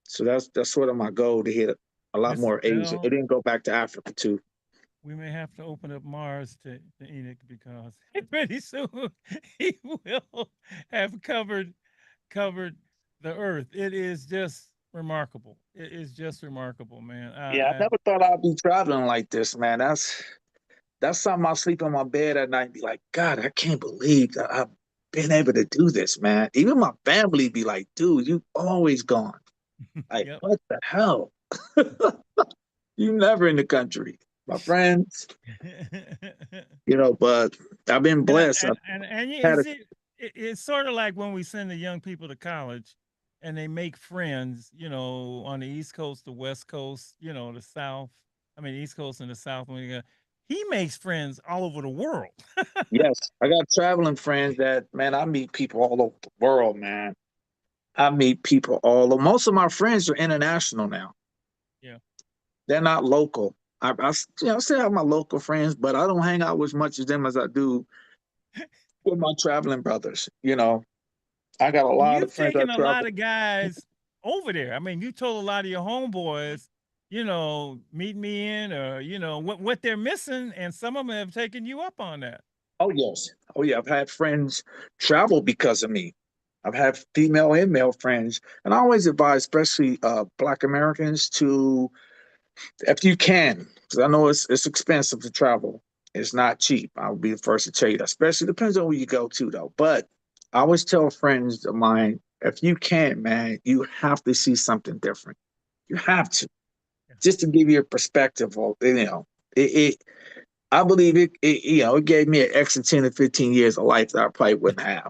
F: So that's sort of my goal, to hit a lot more Asia.
A: Well,
F: It didn't go back to Africa too.
A: we may have to open up Mars to Enoch because pretty soon he will have covered the Earth. It is just remarkable. It is just remarkable, man.
F: Yeah, I never thought I'd be traveling like this, man. That's something I'll sleep in my bed at night and be like, God, I can't believe that I've been able to do this, man. Even my family be like, dude, you always gone. Like,
A: Yep.
F: what the hell? You never in the country. My friends, but I've been blessed.
A: And
F: I've had
A: it's sort of like when we send the young people to college and they make friends, on the East Coast, the West Coast, the South. I mean, East Coast and the South. He makes friends all over the world.
F: Yes, I got traveling friends that, man, I meet people all over the world, man. I meet people most of my friends are international now.
A: Yeah.
F: They're not local. I still have my local friends, but I don't hang out as much as them as I do with my traveling brothers. I got a lot
A: You've
F: of friends that
A: taken a
F: travel.
A: lot of guys over there. I mean, you told a lot of your homeboys, meet me in, or what they're missing, and some of them have taken you up on that.
F: Oh yes, oh yeah. I've had friends travel because of me. I've had female and male friends, and I always advise, especially Black Americans, to, if you can, because I know it's expensive to travel. It's not cheap. I'll be the first to tell you that. Especially depends on where you go to, though. But I always tell friends of mine, if you can, man, you have to see something different. You have to, just to give you a perspective of, I believe it gave me an extra 10 to 15 years of life that I probably wouldn't have.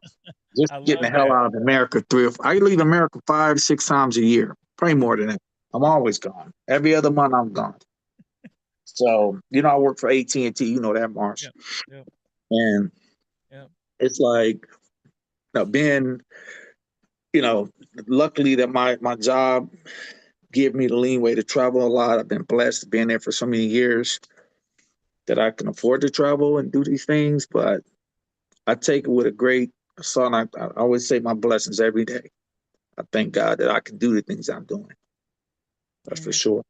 F: Just
A: I
F: getting the
A: love
F: hell
A: that.
F: out of America I leave America 5, 6 times a year, probably more than that. I'm always gone. Every other month I'm gone. So, I work for AT&T, you know that, Marsh.
A: Yep.
F: And
A: Yep.
F: it's like, being, luckily that my job give me the leeway to travel a lot. I've been blessed being there for so many years that I can afford to travel and do these things, but I take it with a great son. I always say my blessings every day. I thank God that I can do the things I'm doing. That's for sure.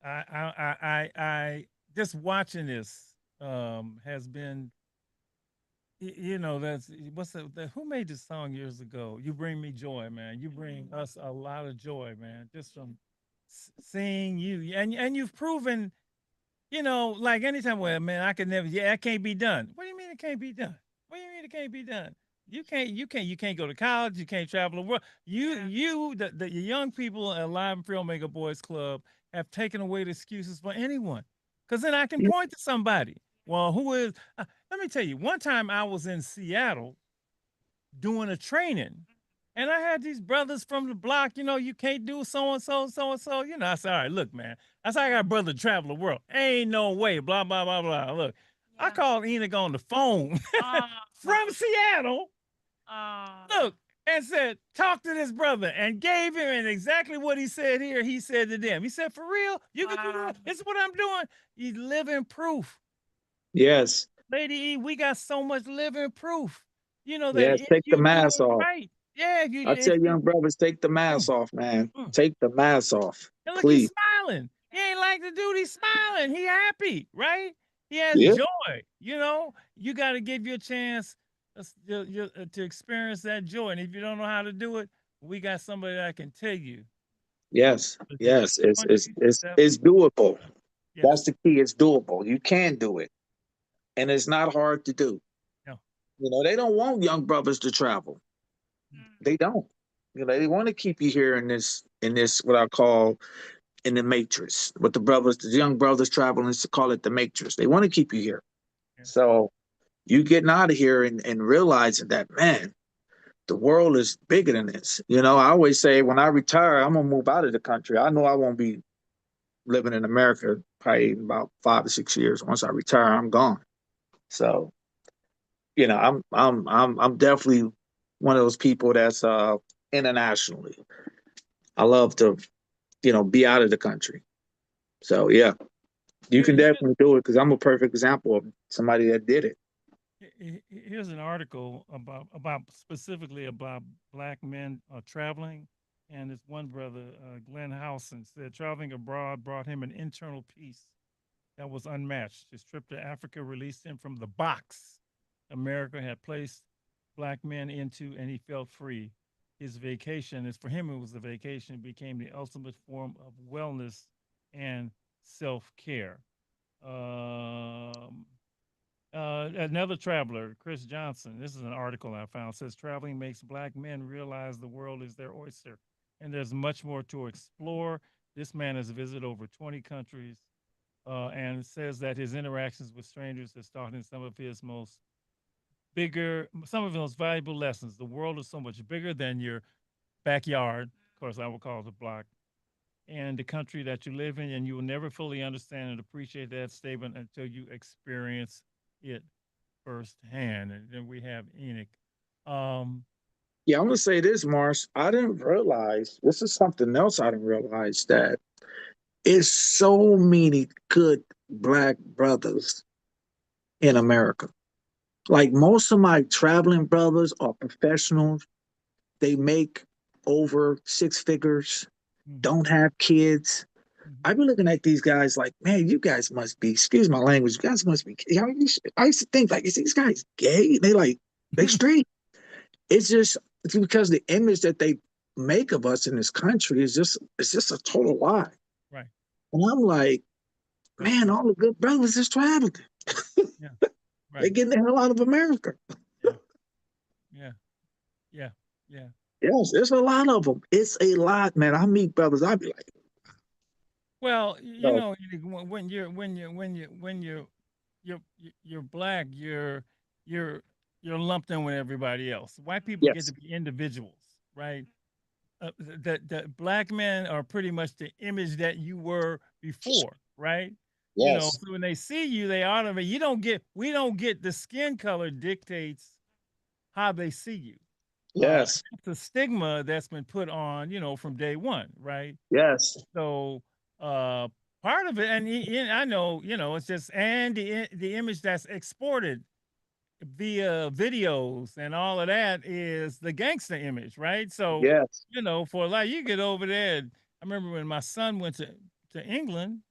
A: I just watching this has been, that's who made this song years ago? You bring me joy, man. You bring us a lot of joy, man. Just from seeing you, and you've proven, like anytime, well, man, I could never, it can't be done. What do you mean it can't be done? What do you mean it can't be done? You can't go to college. You can't travel the world. The young people at Live and Filmmaker Boys Club have taken away the excuses for anyone. Because then I can point to somebody. Well, who is, let me tell you, one time I was in Seattle doing a training, and I had these brothers from the block, you can't do so and so, so and so. I said, all right, look, man. I said, I got a brother to travel the world. Ain't no way, blah, blah, blah, blah. Look, I called Enoch on the phone from Seattle. Look, and said, talk to this brother, and gave him and exactly what he said here, he said to them. He said, for real? You can do that? This is what I'm doing. He's living proof.
F: Yes.
A: Lady E, we got so much living proof. That
F: yes,
A: if
F: take the
A: you do
F: mask
A: it
F: off.
A: right. Yeah,
F: I tell young brothers, take the mask off, man. Take the mask off.
A: And look,
F: please.
A: he's smiling. He ain't like the dude, he's smiling. He happy, right? He has joy. You got to give you a chance to experience that joy. And if you don't know how to do it, we got somebody that can tell you.
F: Yes, yes, it's doable.
A: Yes.
F: That's the key. It's doable. You can do it, and it's not hard to do.
A: No.
F: They don't want young brothers to travel. They don't. They want to keep you here in this what I call in the matrix. What the young brothers traveling to call it the matrix. They want to keep you here.
A: Yeah.
F: So you getting out of here and realizing that, man, the world is bigger than this. You know, I always say when I retire, I'm gonna move out of the country. I know I won't be living in America probably in about 5 or 6 years. Once I retire, I'm gone. So, you know, I'm definitely one of those people that's internationally. I love to, you know, be out of the country. So yeah, you can definitely do it because I'm a perfect example of somebody that did it.
A: Here's an article about specifically about black men traveling, and this one brother, Glenn Housen, said traveling abroad brought him an internal peace that was unmatched. His trip to Africa released him from the box America had placed black men into, and he felt free. His vacation, is for him, it was a vacation, became the ultimate form of wellness and self-care. Um, Another traveler, Chris Johnson, this is an article I found, says traveling makes black men realize the world is their oyster and there's much more to explore. This man has visited over 20 countries and says that his interactions with strangers has taught him some of his most valuable lessons. The world is so much bigger than your backyard. Of course, I would call it a block. And the country that you live in, and you will never fully understand and appreciate that statement until you experience it firsthand. And then we have Enoch.
F: Yeah, I'm gonna say this, Mars. I didn't realize this is something else. I didn't realize that it's so many good black brothers in America. Like most of my traveling brothers are professionals. They make over 6 figures, don't have kids. I've been looking at these guys like, man, you guys must be, excuse my language, you guys must be, you know, I used to think like, is these guys gay? They straight. It's because the image that they make of us in this country it's just a total lie.
A: Right.
F: And I'm like, man, all the good brothers is traveling.
A: Yeah. Right.
F: They're getting the hell out of America.
A: Yeah.
F: Yes, there's a lot of them. It's a lot, man. I meet brothers, I'd be like,
A: well, you
F: So-
A: know, when you're black, you're lumped in with everybody else. White people get
F: Yes.
A: to be individuals, right? That black men are pretty much the image that you were before, right? You know,
F: Yes.
A: so when they see you, they automatically we don't get the skin color dictates how they see you.
F: Yes.
A: It's a stigma that's been put on, you know, from day one, right?
F: Yes.
A: So part of it, and I know, you know, it's just and the image that's exported via videos and all of that is the gangster image, right? So
F: Yes.
A: you know, for a lot, you get over there. I remember when my son went to England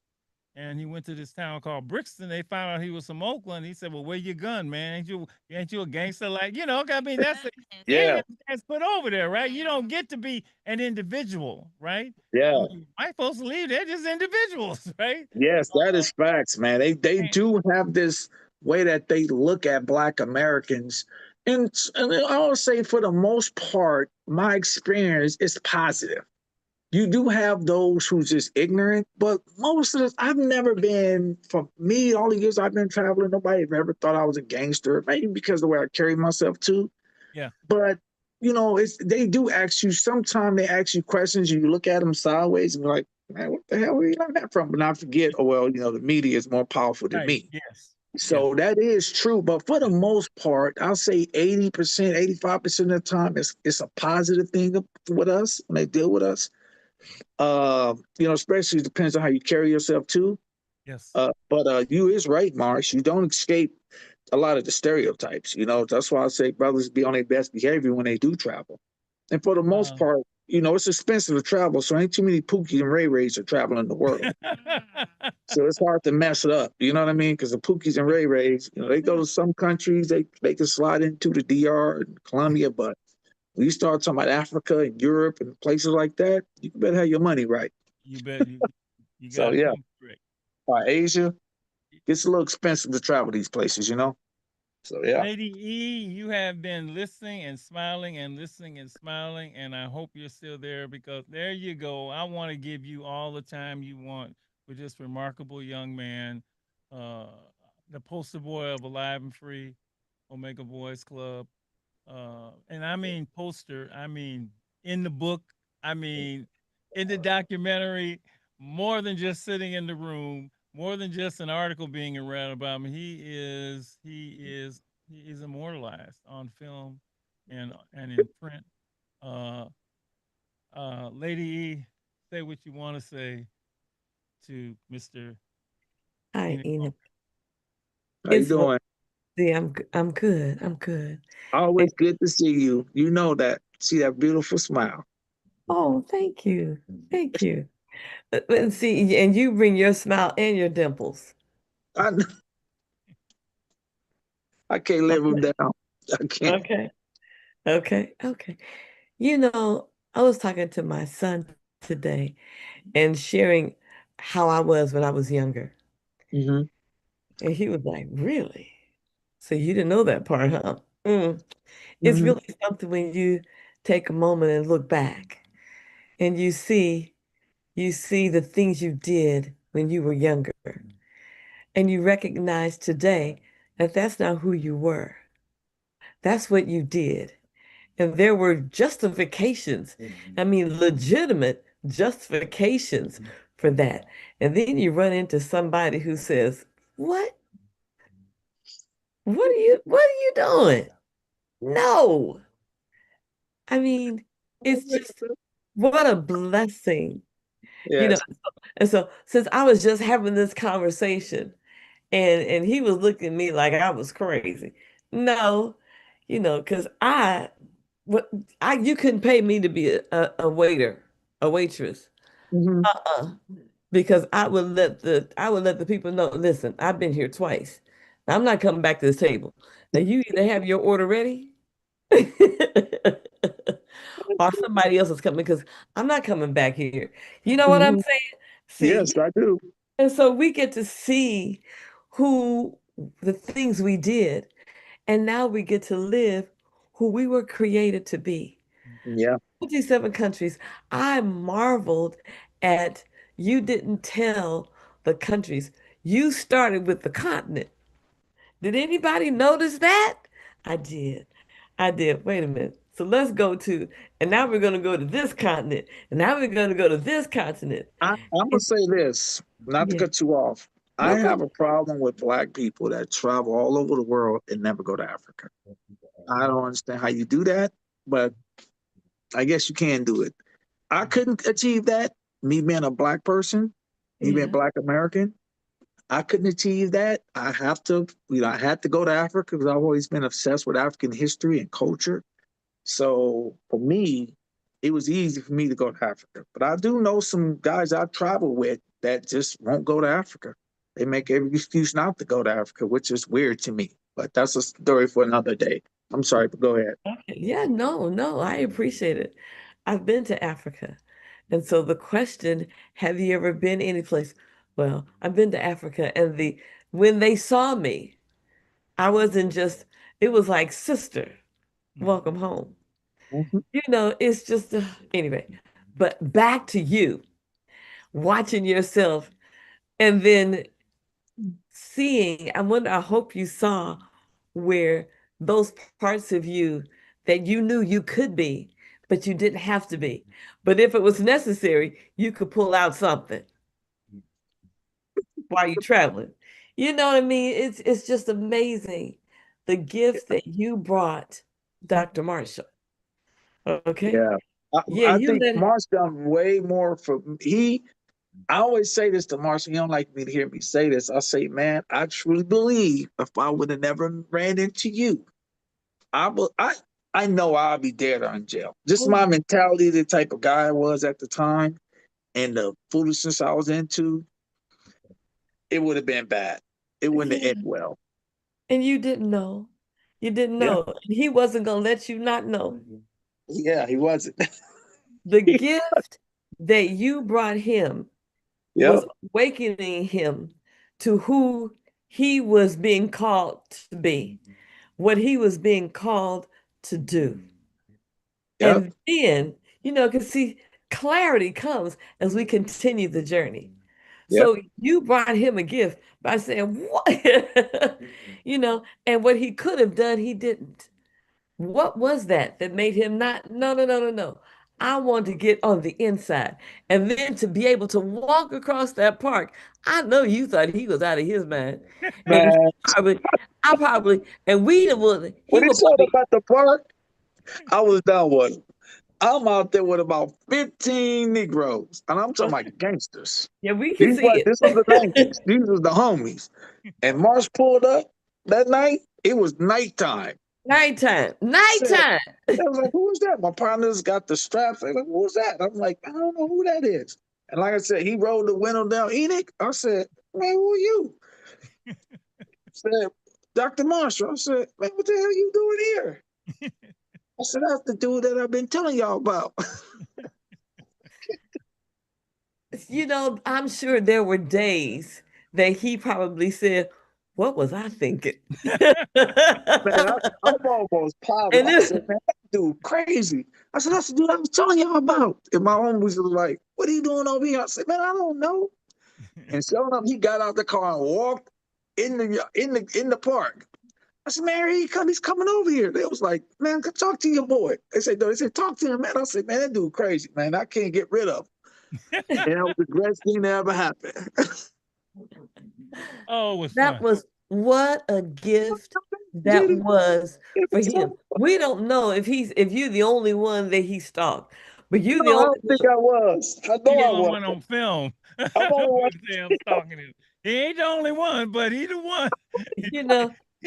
A: and he went to this town called Brixton. They found out he was from Oakland. He said, "Well, where your gun, man? Ain't you a gangster?" Like, you know, I mean, that's the
F: Yeah.
A: image that's put over there, right? You don't get to be an individual, right?
F: Yeah.
A: I mean, white folks believe they're just individuals, right?
F: Yes, that is facts, man. They do have this way that they look at Black Americans. And I would say for the most part, my experience is positive. You do have those who's just ignorant, but most of this, I've never been, for me, all the years I've been traveling, nobody ever thought I was a gangster, maybe because of the way I carry myself too.
A: Yeah.
F: But, you know, they do ask you, sometimes they ask you questions, you look at them sideways and you're like, man, what the hell are you learn that from? But I forget, oh, well, you know, the media is more powerful than
A: Right.
F: me.
A: Yes.
F: So that is true. But for the most part, I'll say 80%, 85% of the time, it's a positive thing with us when they deal with us. You know, especially depends on how you carry yourself too.
A: Yes.
F: But you is right, Marsh. You don't escape a lot of the stereotypes. You know, that's why I say brothers be on their best behavior when they do travel. And for the most part, you know, it's expensive to travel, so ain't too many Pookies and Ray Rays are traveling the world. So it's hard to mess it up. You know what I mean? Because the Pookies and Ray Rays, you know, they go to some countries, they can slide into the DR and Colombia, but when you start talking about Africa and Europe and places like that, you better have your money right.
A: You bet you got
F: So yeah, Asia, it's a little expensive to travel these places, you know. So yeah.
A: Lady E, you have been listening and smiling and listening and smiling, and I hope you're still there because there you go. I want to give you all the time you want with this remarkable young man, uh, the poster boy of Alive and Free, Omega Boys Club. And I mean poster, I mean in the book, I mean in the documentary, more than just sitting in the room, more than just an article being read about him. He is immortalized on film and in print. Uh, Lady E, say what you want to say to Mr.
E: Hi,
A: Enoch.
E: Enoch.
F: How you doing?
E: I'm good. I'm good.
F: Always good to see you. You know that. See that beautiful smile.
E: Oh, thank you. Thank you. And see, and you bring your smile and your dimples.
F: I can't live them down. I can't.
E: Okay. You know, I was talking to my son today and sharing how I was when I was younger.
F: Mm-hmm.
E: And he was like, really? So you didn't know that part, huh? It's
F: Mm-hmm.
E: really something when you take a moment and look back and you see the things you did when you were younger and you recognize today that that's not who you were. That's what you did. And there were justifications, I mean, legitimate justifications for that. And then you run into somebody who says, what? What are you doing? No. I mean, it's just what a blessing, you know.
F: Yes.
E: And so since I was just having this conversation and he was looking at me like I was crazy. No, because what you couldn't pay me to be a waiter, a waitress.
F: Mm-hmm.
E: Uh-uh. Because I would let the people know, listen, I've been here twice. I'm not coming back to this table. Now you either have your order ready or somebody else is coming because I'm not coming back here. You know what I'm
F: Mm-hmm.
E: saying?
F: Yes,
E: See,
F: I do.
E: and so we get to see who the things we did, and now we get to live who we were created to be.
F: Yeah.
E: 57 countries. I marveled at you didn't tell the countries. You started with the continent. Did anybody notice that? I did. I did. Wait a minute. So let's go to, and now we're going to go to this continent, and now we're going to go to this continent.
F: I'm gonna say this, not to
E: Yeah.
F: cut you off. I
E: No
F: have
E: problem.
F: a problem with black people that travel all over the world and never go to Africa. I don't understand how you do that, but I guess you can do it. I couldn't achieve that. Me being a black person, me being
E: Yeah.
F: black American, I couldn't achieve that. I have to, I had to go to Africa because I've always been obsessed with African history and culture. So for me, it was easy for me to go to Africa. But I do know some guys I travel with that just won't go to Africa. They make every excuse not to go to Africa, which is weird to me. But that's a story for another day. I'm sorry, but go ahead.
E: Okay. Yeah, no, I appreciate it. I've been to Africa. And so the question, have you ever been any place? Well, I've been to Africa and when they saw me, I wasn't just, it was like, sister, welcome home.
F: Mhm.
E: It's just, anyway, but back to you, watching yourself and then seeing, I hope you saw where those parts of you that you knew you could be, but you didn't have to be. But if it was necessary, you could pull out something while you're traveling. You know what I mean? It's just amazing the gift that you brought, Dr. Marshall. Okay?
F: Yeah.
E: Yeah,
F: I
E: you
F: think
E: let
F: Marsh done way more for he. I always say this to Marshall. He don't like me to hear me say this. I say, man, I truly believe if I would have never ran into you, I will. I know I'll be dead or in jail. Just
E: oh,
F: my mentality, the type of guy I was at the time, and the foolishness I was into, it would have been bad. It wouldn't have
E: yeah.
F: ended well.
E: And you didn't know. You didn't
F: Yeah,
E: know. He wasn't gonna let you not know.
F: yeah, he wasn't.
E: The gift that you brought him
F: Yep.
E: was awakening him to who he was being called to be. what he was being called to do.
F: Yep.
E: And then, because see, clarity comes as we continue the journey.
F: Yep.
E: So you brought him a gift by saying, what? And what he could have done, he didn't. What was that made him not? No. I want to get on the inside. And then to be able to walk across that park. I know you thought he was out of his mind.
F: Man.
E: And we would.
F: When he said about the park, I was down with him. I'm out there with about 15 Negroes, and I'm talking about gangsters.
E: Yeah, we can see it.
F: This was the 90s. These was the homies. And Marsh pulled up that night. It was nighttime.
E: Nighttime.
F: I was like, who was that? My partners got the straps. They're like, who was that? I'm like, I don't know who that is. And like I said, he rolled the window down. Enoch, I said, man, who are you? Said, Dr. Marshall. I said, man, what the hell are you doing here? I said, that's the dude that I've been telling y'all about.
E: I'm sure there were days that he probably said, what was I thinking?
F: Man, I'm almost positive. I said, man, that dude crazy. I said, that's the dude I was telling y'all about. And my homies was like, what are you doing over here? I said, man, I don't know. And sure enough, he got out the car and walked in the park. I said, man, here he come. He's coming over here. They was like, man, go talk to your boy. They said, talk to him, man. I said, man, that dude crazy, man. I can't get rid of him. And that was the greatest thing that ever happened.
A: Oh, it was
E: that
A: fun.
E: was what a gift that was for him. We don't know if you're the only one that he stalked, but you the only.
F: I don't think I was. I know I was.
A: One on film.
F: I'm only
A: I'm stalking him. He ain't the only one, but he the one.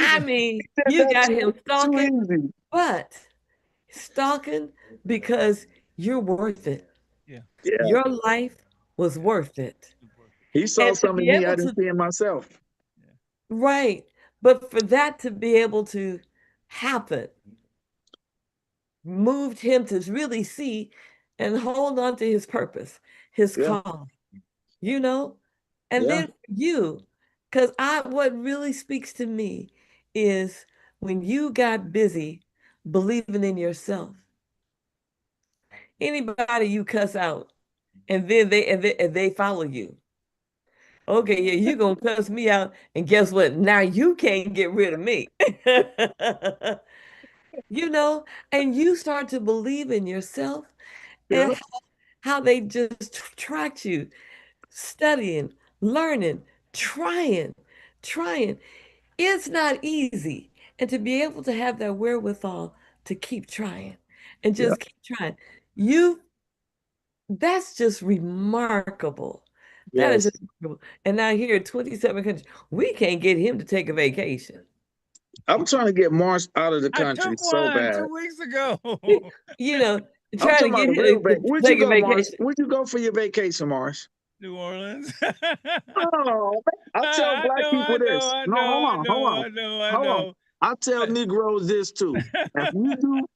E: I mean, you got him stalking, but stalking because you're worth it.
A: Yeah.
E: Your life was worth it.
F: He saw something me I didn't see in myself.
E: Right. But for that to be able to happen, moved him to really see and hold on to his purpose, his call, and then you, because what really speaks to me is when you got busy believing in yourself. Anybody you cuss out and then they follow you. Okay, yeah, you're gonna cuss me out, and guess what? Now you can't get rid of me. And you start to believe in yourself and how they just track you, studying, learning, trying. It's not easy. And to be able to have that wherewithal to keep trying and just keep trying, that's just remarkable. That is just remarkable. And now here at 27 countries, we can't get him to take a vacation.
F: I'm trying to get Marsh out of the country so bad.
A: 2 weeks ago.
E: Trying to get him to take a vacation.
F: Where'd you go for your vacation, Marsh?
A: New Orleans.
F: Oh, I tell black people this. Hold on. I tell Negroes this too.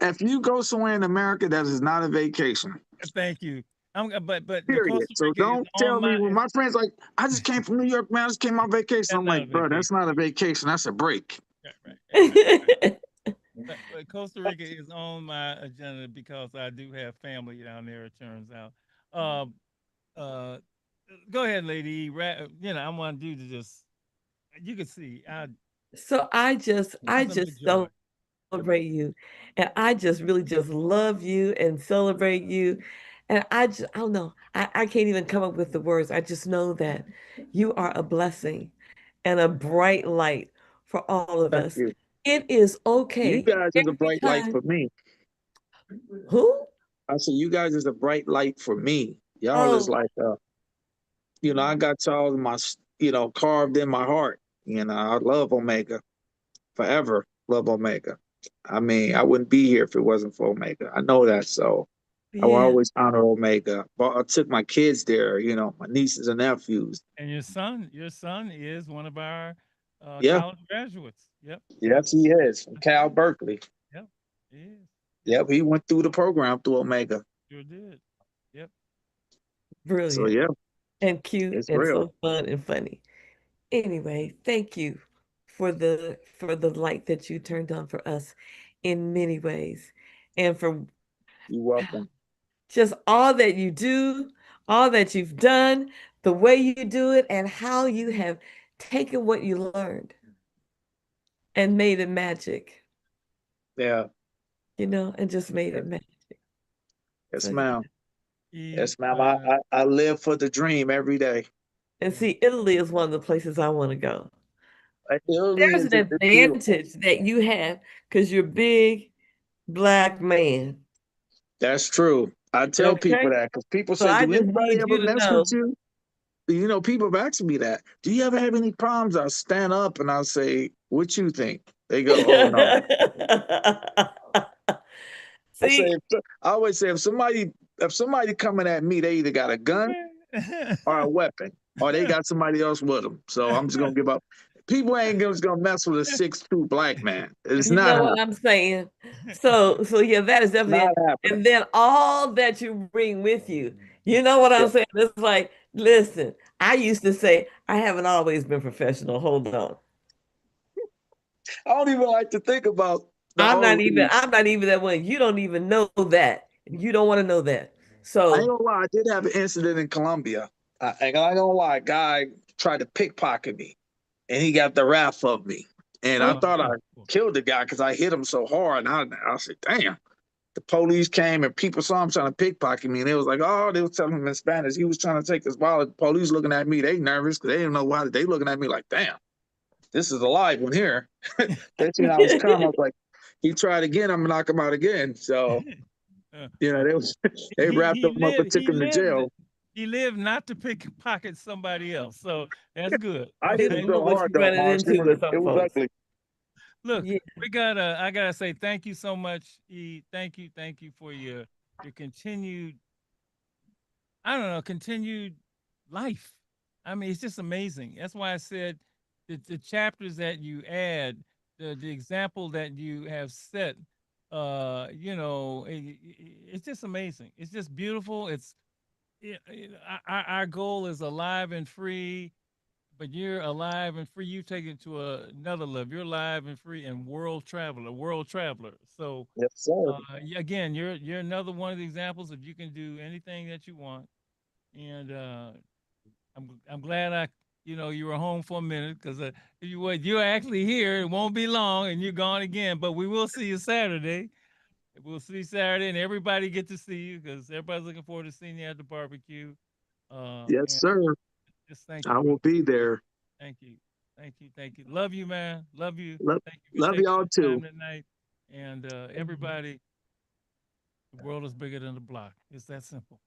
F: If you go somewhere in America, that is not a vacation.
A: Thank you. But
F: period. So don't tell me when my friends like, I just came from New York, man. I just came on vacation. I'm like, bro, that's not a vacation. That's a break.
A: Right. But Costa Rica is on my agenda because I do have family down there. It turns out. Go ahead, lady. I want you to just. You can see.
E: So I just celebrate you, and I just really just love you and celebrate you, and I don't know. I can't even come up with the words. I just know that you are a blessing and a bright light for all of us.
F: You.
E: It is okay.
F: You guys is a bright light for me.
E: Who?
F: I said, you guys is a bright light for me. Y'all is like, I got y'all in my, carved in my heart. I love Omega forever. Love Omega. I mean, I wouldn't be here if it wasn't for Omega. I know that. So I will always honor Omega. But I took my kids there, my nieces and nephews.
A: And your son is one of our college graduates. Yep.
F: Yes, he is from Cal Berkeley.
A: Yep, he is.
F: Yep, he went through the program through Omega.
A: Sure did. Yep.
E: Brilliant.
F: So yeah.
E: And cute and so fun and funny. Anyway, thank you for the light that you turned on for us in many ways, and for
F: You're welcome.
E: just all that you do, all that you've done, the way you do it, and how you have taken what you learned and made it magic.
F: Yeah.
E: You know, and just made it magic.
F: Yes,
E: So,
F: ma'am. Yes, ma'am. I live for the dream every day.
E: And see, Italy is one of the places I want to go.
F: Italy
E: There's
F: is
E: an
F: beautiful.
E: advantage that you have because you're big Black man.
F: That's true. I tell people
E: Okay.
F: that because people
E: So
F: say,
E: I
F: "Do
E: just
F: anybody
E: need
F: ever
E: you to
F: mess
E: know.
F: with you?" You know, people have asked me that. Do you ever have any problems? I'll stand up and I'll say, "What you think?" They go, "Oh no."
E: See,
F: I always say if somebody coming at me, they either got a gun or a weapon, or they got somebody else with them. So I'm just gonna give up. People ain't just gonna mess with a 6'2" Black man. It's
E: you
F: not
E: know what
F: happening.
E: I'm saying? So yeah, that is definitely
F: Not
E: it.
F: happening.
E: And then all that you bring with you. You know what I'm saying? It's like, listen, I used to say, I haven't always been professional. Hold on.
F: I don't even like to think about the
E: I'm not
F: old.
E: even that one. You don't even know that. You don't want to know that.
F: I ain't
E: So
F: gonna lie, I did have an incident in Colombia. I ain't gonna lie, a guy tried to pickpocket me and he got the wrath of me. And I thought I killed the guy because I hit him so hard. And I said, damn. The police came and people saw him trying to pickpocket me. And it was like, oh, they was telling him in Spanish. He was trying to take his wallet. The police looking at me. They nervous because they didn't know why. They looking at me like, damn, this is a live one here. They seen I was coming. I was like, he tried again. I'm going to knock him out again. So, you know, they wrapped him up and took him to jail.
A: He lived not to pickpocket somebody else, so that's good.
F: I hit him
E: know
F: so
E: what
F: hard
E: you're
F: though,
E: running
F: Marsh.
E: into with
F: It
E: some
F: was
E: folks.
F: ugly.
A: Look,
E: Yeah.
A: I gotta say thank you so much, E. Thank you for your continued, I don't know, continued life. I mean, it's just amazing. That's why I said the chapters that you add, the example that you have set, you know, it's just amazing. It's just beautiful. Our goal is alive and free, but you're alive and free. You take it to another level. You're alive and free and world traveler. So
F: yes, sir.
A: Again, you're another one of the examples of you can do anything that you want. And I'm glad you were home for a minute because you're actually here. It won't be long, and you're gone again. But we will see you Saturday. We'll see you Saturday, and everybody get to see you because everybody's looking forward to seeing you at the barbecue.
F: Yes, sir.
A: Just thank you.
F: I will be there.
A: Thank you. Love you, man. Love you. Thank you for
F: Love
A: taking
F: y'all
A: the
F: too.
A: time tonight. And everybody, the world is bigger than the block. It's that simple.